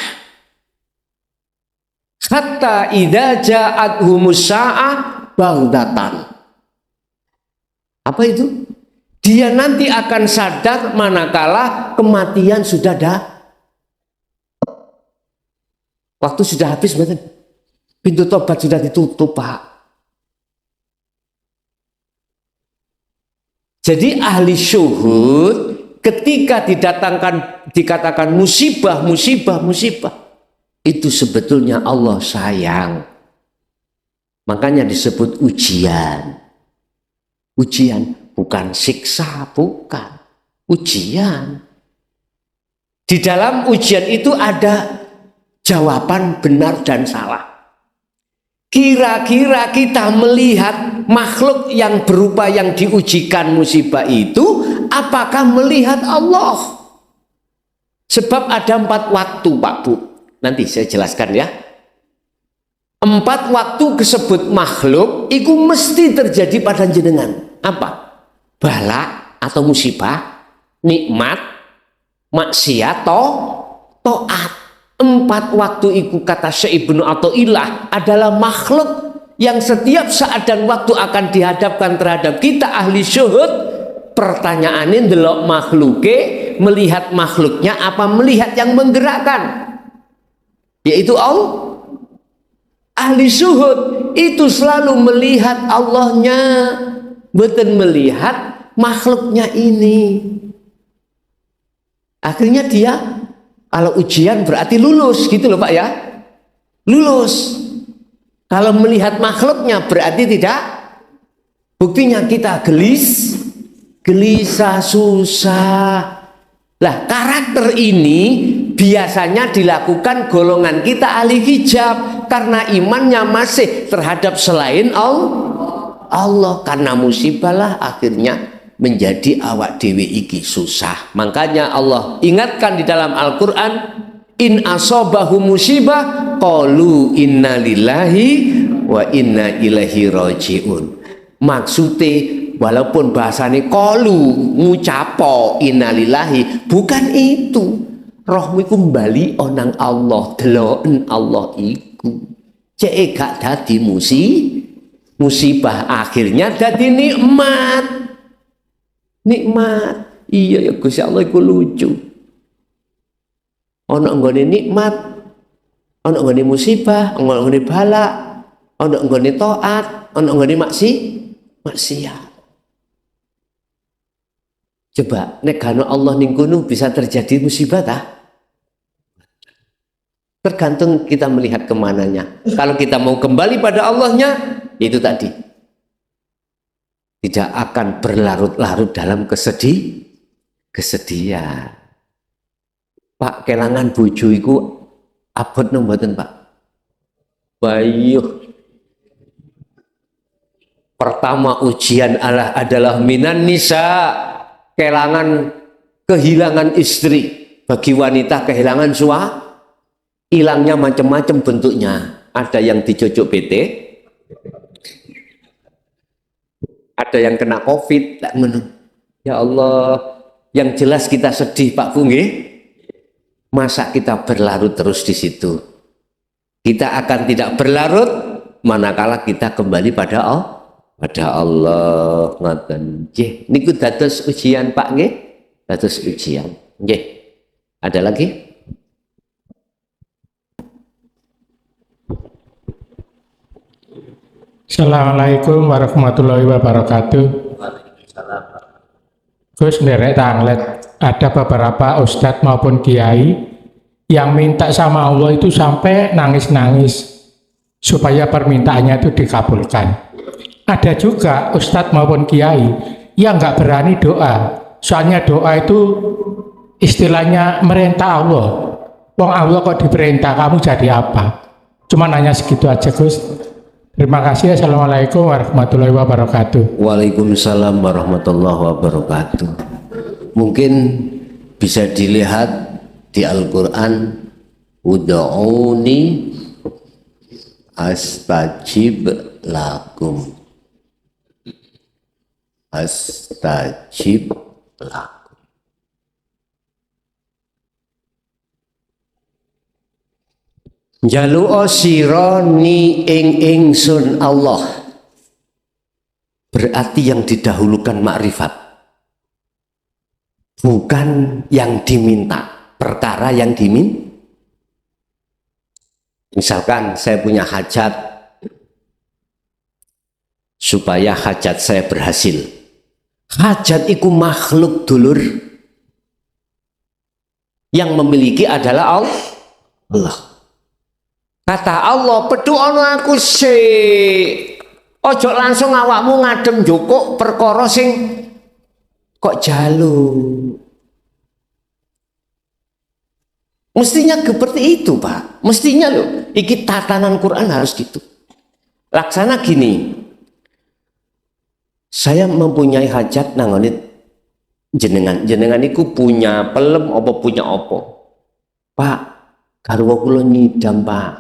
Hatta idza ja'athumus sa'ah baghtatan. Apa itu? Dia nanti akan sadar manakala kematian sudah dah. Waktu sudah habis, betul. Pintu tobat sudah ditutup, Pak. Jadi ahli syuhud ketika dikatakan musibah, itu sebetulnya Allah sayang. Makanya disebut ujian. Ujian bukan siksa, bukan. Ujian. Di dalam ujian itu ada jawaban benar dan salah. Kira-kira kita melihat makhluk yang berupa yang diujikan musibah itu, apakah melihat Allah? Sebab ada 4 waktu, Pak Bu. Nanti saya jelaskan ya. 4 waktu disebut makhluk, itu mesti terjadi pada jenengan. Apa? Bala atau musibah, nikmat, maksiat, to'at. 4 waktu itu kata Syekh Ibnu Athaillah adalah makhluk yang setiap saat dan waktu akan dihadapkan terhadap kita ahli syuhud. Pertanyaannya ndelok makhluke, melihat makhluknya apa melihat yang menggerakkan, yaitu Allah. Ahli syuhud itu selalu melihat Allahnya, bukan melihat makhluknya ini. Akhirnya dia kalau ujian berarti lulus gitu loh Pak ya. Lulus. Kalau melihat makhluknya berarti tidak. Buktinya kita gelisah, susah. Lah karakter ini biasanya dilakukan golongan kita ahli hijab karena imannya masih terhadap selain Allah. Karena musibah lah akhirnya menjadi awak dewi iki susah. Makanya Allah ingatkan di dalam Al-Quran, in asobahu musibah qalu inna lillahi wa inna ilaihi rajiun. Maksudnya walaupun bahasanya qalu ngucapo inna lillahi, bukan itu. Rohmu iku kembali onang Allah, deloken Allah iku. Cek gak dadi musibah akhirnya dadi nikmat. Nikmat, iya ya Gusti Allah iku lucu. Ono nggone nikmat, ono nggone musibah, ono nggone bala, ono nggone taat, ono nggone maksiat. Coba nek gano Allah ning kono bisa terjadi musibah tah? Tergantung kita melihat kemananya. Kalau kita mau kembali pada Allahnya, itu tadi. Tidak akan berlarut-larut dalam kesedihan. Pak, kelangan bojo iku abot no mboten, Pak? Bayuh. Pertama ujian adalah minan nisa, kelangan kehilangan istri. Bagi wanita kehilangan suami, hilangnya macam-macam bentuknya. Ada yang dicocok PT, ada yang kena COVID. Ya Allah, yang jelas kita sedih Pak Bu nggih. Masa kita berlarut terus di situ? Kita akan tidak berlarut manakala kita kembali pada Allah. Ngoten nggih. Niku dados ujian Pak nggih. Dados ujian. Nggih. Ada lagi? Assalamualaikum warahmatullahi wabarakatuh. Gus nderek tanglet, ada beberapa ustadz maupun kiai yang minta sama Allah itu sampai nangis-nangis supaya permintaannya itu dikabulkan. Ada juga ustadz maupun kiai yang nggak berani doa, soalnya doa itu istilahnya merintah Allah. Wong Allah kok diperintah, kamu jadi apa? Cuma nanya segitu aja Gus. Terima kasih. Assalamualaikum warahmatullahi wabarakatuh. Waalaikumsalam warahmatullahi wabarakatuh. Mungkin bisa dilihat di Al-Quran, ud'uni astajib lakum. Astajib lakum. Jalu'o sira ni ingsun Allah, berarti yang didahulukan makrifat, bukan yang diminta, perkara yang diminta. Misalkan saya punya hajat, supaya hajat saya berhasil. Hajat iku makhluk dulur, yang memiliki adalah Allah. Kata Allah, pedukono aku sik. Ojo langsung awakmu ngadem jukuk perkara sing kok jalu. Mestinya seperti itu, Pak. Mestinya loh, iki tatanan Quran harus gitu. Laksana gini. Saya mempunyai hajat nangonit jenengan. Jenengan iku punya pelem apa punya apa? Pak, garwa kula nyidam, Pak.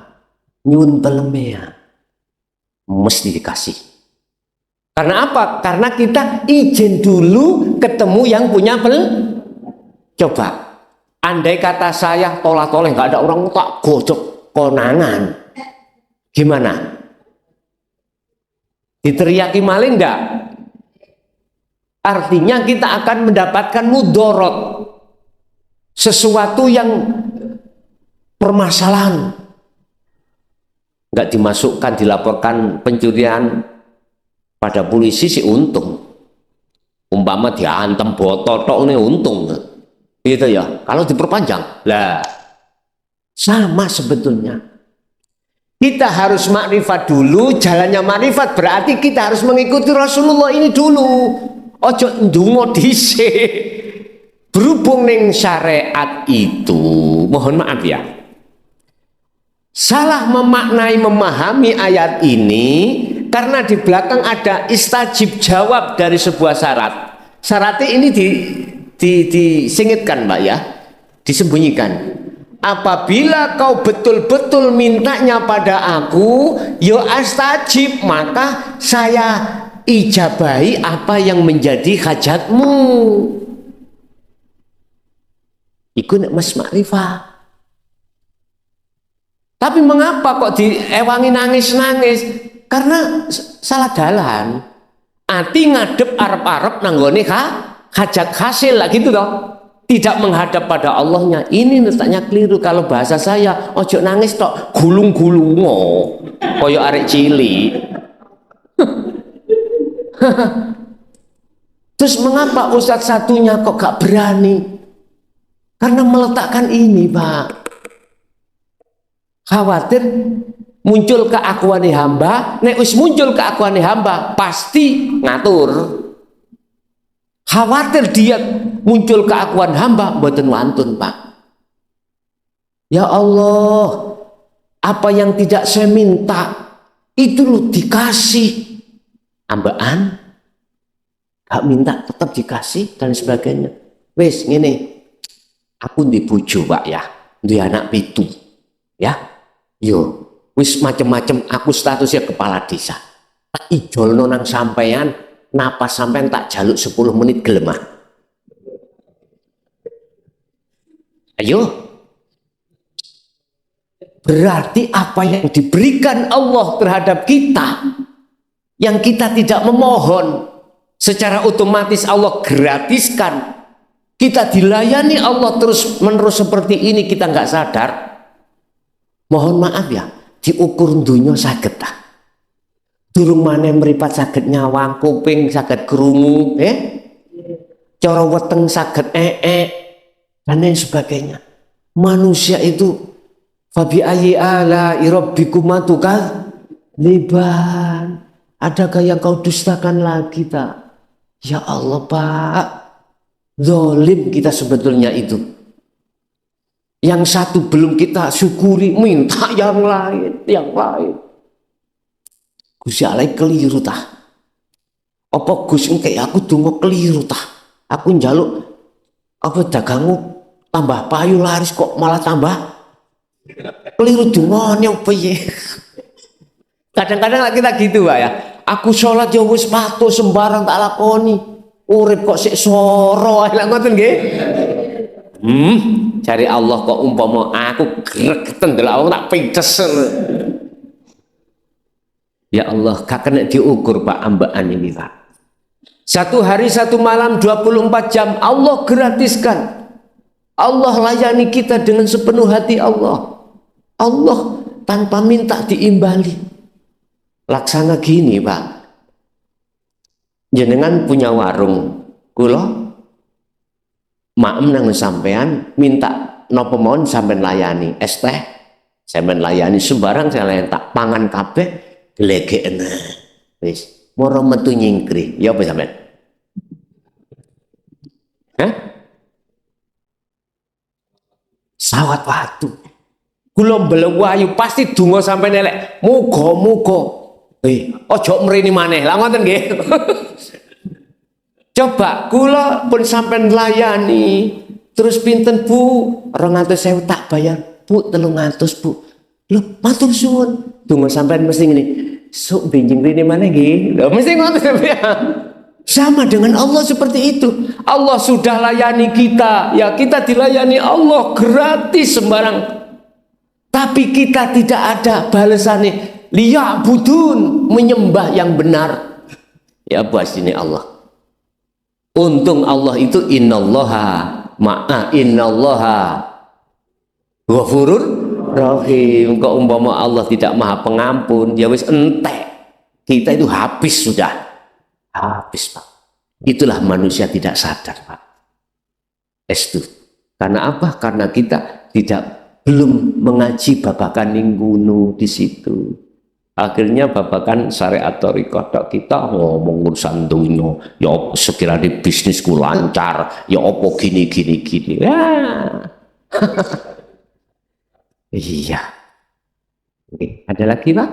Nyun peleme ya, mesti dikasih. Karena apa? Karena kita izin dulu ketemu yang punya Coba, andai kata saya tolak-toleh nggak ada orang tak gocok konangan, gimana? Diteriaki maling nggak? Artinya kita akan mendapatkan mudorot, sesuatu yang permasalahan. Nggak dimasukkan, dilaporkan pencurian pada polisi sih untung. Umpama diantem botol tok ini untung. Gitu ya. Kalau diperpanjang, lah sama sebetulnya. Kita harus makrifat dulu. Jalannya makrifat berarti kita harus mengikuti Rasulullah ini dulu. Ojo ndonga dhisik. Berhubung ning syariat itu, mohon maaf ya, salah memaknai memahami ayat ini karena di belakang ada istajib jawab dari sebuah syarat. Syaratnya ini disingitkan Mbak ya, disembunyikan. Apabila kau betul-betul mintanya pada aku, yo astajib, maka saya ijabahi apa yang menjadi hajatmu. Iku nek mas makrifah. Tapi mengapa kok diewangi nangis-nangis? Karena salah dalan. Ati ngadep arep-arep nanggone hajat hasil lah gitu toh. Tidak menghadap pada Allahnya. Ini letaknya keliru. Kalau bahasa saya, ojo nangis tok, gulung-gulungo, koyo arek cilik. Terus mengapa ustadz satunya kok gak berani? Karena meletakkan ini, Pak. Khawatir muncul keakuane hamba, nek wis muncul keakuane hamba pasti ngatur. Khawatir dia muncul keakuan hamba, mboten wantun, Pak. Ya Allah, apa yang tidak saya minta itu lu dikasih. Ambaan, gak minta tetap dikasih dan sebagainya. Wes ngene, aku di bojo Pak ya, di anak pitu, ya. Yo, wis macem-macem aku statusnya kepala desa. Tak ijolno nang sampean, napas sampean tak jaluk 10 menit gelemah. Ayo. Berarti apa yang diberikan Allah terhadap kita, yang kita tidak memohon, secara otomatis Allah gratiskan. Kita dilayani Allah terus menerus seperti ini, kita nggak sadar. Mohon maaf ya, diukur dunia saged ta. Durung maneh mripat saged nyawang, kuping saged krungu, cara weteng saged dan lain sebagainya. Manusia itu fabi ayyi ala rabbikuma tukadziban. Adakah yang kau dustakan lagi tak? Ya Allah Pak, zalim kita sebetulnya itu. Yang satu belum kita syukuri, minta yang lain. Gusti Allah keliru tah. Apa Gus engke aku donga keliru tah? Aku njaluk apa dagangmu tambah payu laris kok malah tambah keliru dungane piye? Kadang-kadang kita gitu Pak ya. Aku sholat ya wis patuh sembarang tak lakoni. Urip kok sik soro ae lak ngoten nggih. Cari Allah kok umpama aku gregeten delok wong tak pides. Ya Allah, gak kena diukur Pak ambaan ini Pak. Satu hari satu malam 24 jam Allah gratiskan. Allah layani kita dengan sepenuh hati Allah. Allah tanpa minta diimbali. Laksana gini Pak. Jenengan punya warung, kula maem nang sampean minta napa mawon sampean layani, es teh sampean layani, sembarang saya layani, tak pangan kabeh glegekna. Wis, moro metu nyingkri. Ya apa sampean? Sawat watu. Kula mbelewayu pasti donga sampean elek. Muga-muga ojo mrene maneh. Lah ngoten nggih. Coba kula pun sampean layani, terus pinten Bu? 200.000 tak bayar. Bu 300 Bu. Lho, matur suwun. Donga sampean mesti ngene. Sok benjing rene maneh nggih. Lho mesti ngoten ya. Sama dengan Allah seperti itu. Allah sudah layani kita, ya kita dilayani Allah gratis sembarang. Tapi kita tidak ada balasannya. Liya'budun, menyembah yang benar. Ya buat sini Allah. Untung Allah itu innallaha ghafurur rahim. Kok umpama Allah tidak maha pengampun, ya wis entek. Kita itu habis sudah. Habis Pak. Itulah manusia tidak sadar Pak. Estu. Karena apa? Karena kita belum mengaji babakan ninggunu di situ. Akhirnya babakan syariat thariqah kita ngomong urusan dunia, ya sekiranya bisnisku lancar, ya apa gini. Ya. Iya. Oke, ada lagi Pak?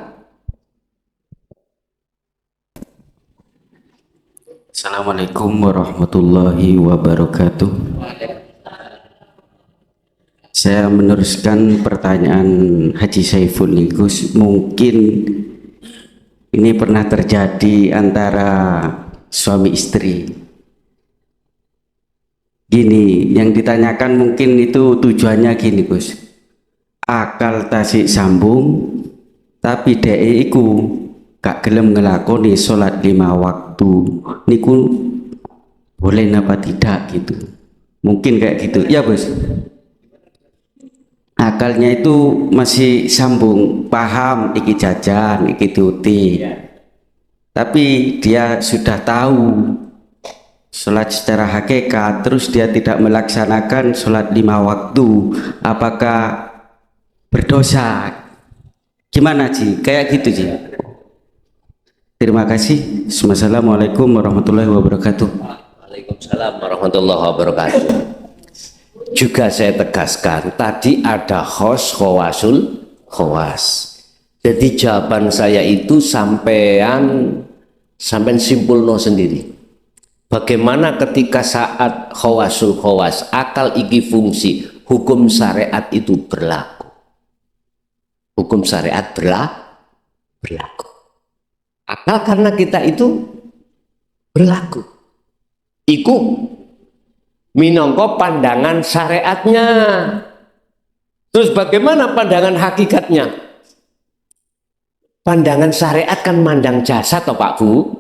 Assalamualaikum warahmatullahi wabarakatuh. Saya meneruskan pertanyaan Haji Saiful nih Gus. Mungkin ini pernah terjadi antara suami istri. Gini, yang ditanyakan mungkin itu tujuannya gini Gus. Akal tasik sambung, tapi dhek iku gak gelem ngelakoni sholat 5 waktu. Niku boleh napa tidak gitu. Mungkin kayak gitu. Ya Gus. Akalnya itu masih sambung, paham iki jajan, iki tuti. Tapi dia sudah tahu sholat secara hakikat, terus dia tidak melaksanakan sholat 5 waktu. Apakah berdosa? Gimana Ji? Kayak gitu Ji. Terima kasih. Assalamualaikum warahmatullahi wabarakatuh. Waalaikumsalam warahmatullahi wabarakatuh. Juga saya tegaskan, tadi ada khawasul khawas. Jadi jawaban saya itu sampean simpulno sendiri. Bagaimana ketika saat khawasul khawas, akal iki fungsi, hukum syariat itu berlaku. Hukum syariat berlaku. Akal karena kita itu berlaku. Iku minangka pandangan syariatnya. Terus bagaimana pandangan hakikatnya? Pandangan syariat kan mandang jasad toh Pak Bu.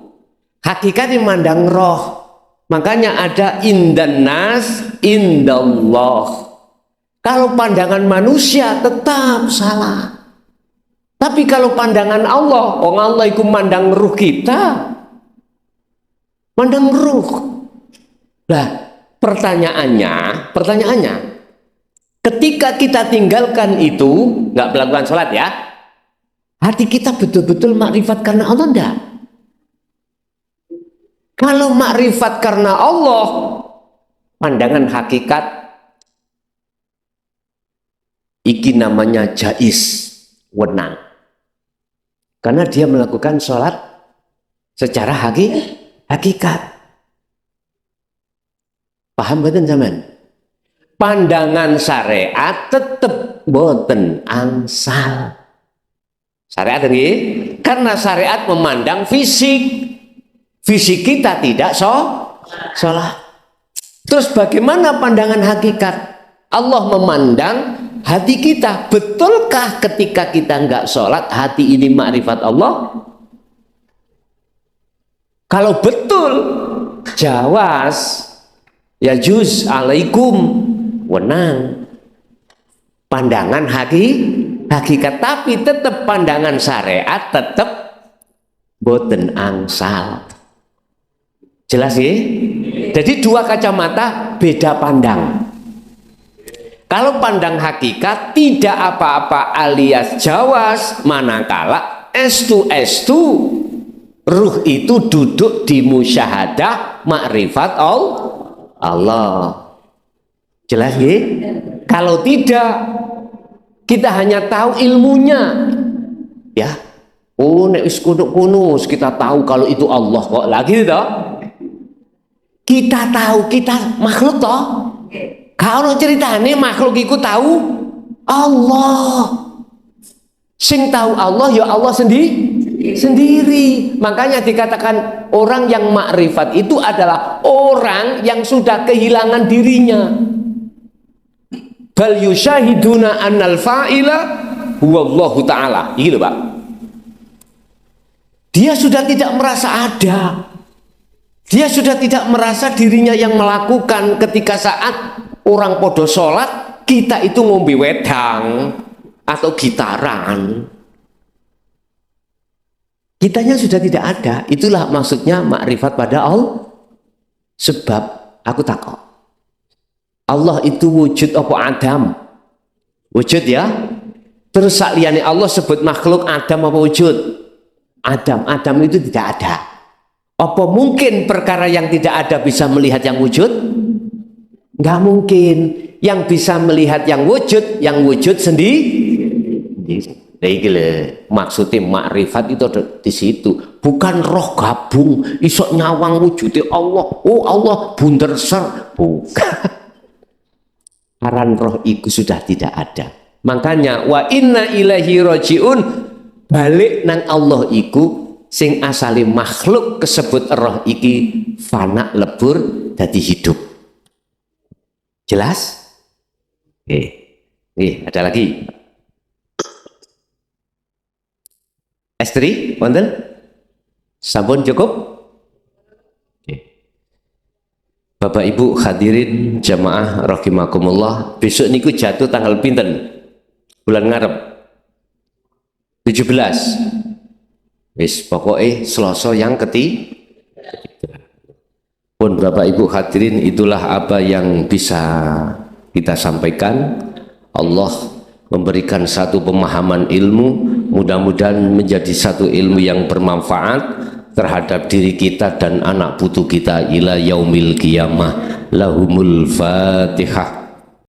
Hakikatnya mandang roh. Makanya ada indan nas indallah. Kalau pandangan manusia tetap salah. Tapi kalau pandangan Allah, Allah itu mandang ruh kita. Mandang ruh. Nah, pertanyaannya, ketika kita tinggalkan itu, nggak melakukan sholat ya, hati kita betul-betul makrifat karena Allah enggak? Kalau makrifat karena Allah, pandangan hakikat, iki namanya jais, wenang. Karena dia melakukan sholat secara hakikat. Paham betul zaman? Pandangan syariat tetap boten angsal. Syariat ini karena syariat memandang fisik. Fisik kita tidak sholat. Terus bagaimana pandangan hakikat? Allah memandang hati kita. Betulkah ketika kita nggak sholat hati ini makrifat Allah? Kalau betul, jawas ya juz alaikum wenang. Pandangan hakikat, tapi tetap pandangan syariat tetap boten angsal. Jelas ya? Jadi dua kacamata beda pandang. Kalau pandang hakikat tidak apa-apa alias jawas, manakala estu ruh itu duduk di musyahadah makrifat Allah. Jelas ya? Kalau tidak, kita hanya tahu ilmunya. Ya. Oh, nek wis kunus kita tahu kalau itu Allah kok lagi toh. Kita tahu kita makhluk toh. Kalau ceritane makhluk itu tahu Allah. Sing tahu Allah ya Allah sendiri. Makanya dikatakan orang yang makrifat itu adalah orang yang sudah kehilangan dirinya. Bal yusyahiduna annal fa'ila huwallahu ta'ala. Gitu Pak. Dia sudah tidak merasa ada. Dia sudah tidak merasa dirinya yang melakukan ketika saat orang podo sholat, kita itu ngombe wedang atau gitaran. Kitanya sudah tidak ada. Itulah maksudnya makrifat pada Allah. Sebab aku takut. Allah itu wujud apa Adam? Wujud ya. Terus sakliyane Allah sebut makhluk Adam apa wujud? Adam itu tidak ada. Apa mungkin perkara yang tidak ada bisa melihat yang wujud? Nggak mungkin. Yang bisa melihat yang wujud sendiri. Nah, gila. Maksudnya makrifat itu ada di situ. Bukan roh gabung, isok nyawang wujudnya Allah. Oh Allah bunder ser. Bukan. Aran roh itu sudah tidak ada. Makanya wa inna ilaihi rajiun, balik nang Allah iku sing asali makhluk kesebut roh iki fana lebur dadi hidup. Jelas? Ada lagi. Estri, wonten? Sampun cukup? Bapak Ibu hadirin jamaah rahimakumullah, besok niku jatuh tanggal pinten? Bulan ngarep 17. Wis pokoknya Selasa yang ketiga. Pun Bapak Ibu hadirin, itulah apa yang bisa kita sampaikan. Allah memberikan satu pemahaman ilmu mudah-mudahan menjadi satu ilmu yang bermanfaat terhadap diri kita dan anak putu kita ila yaumil qiyamah. Lahumul Fatihah.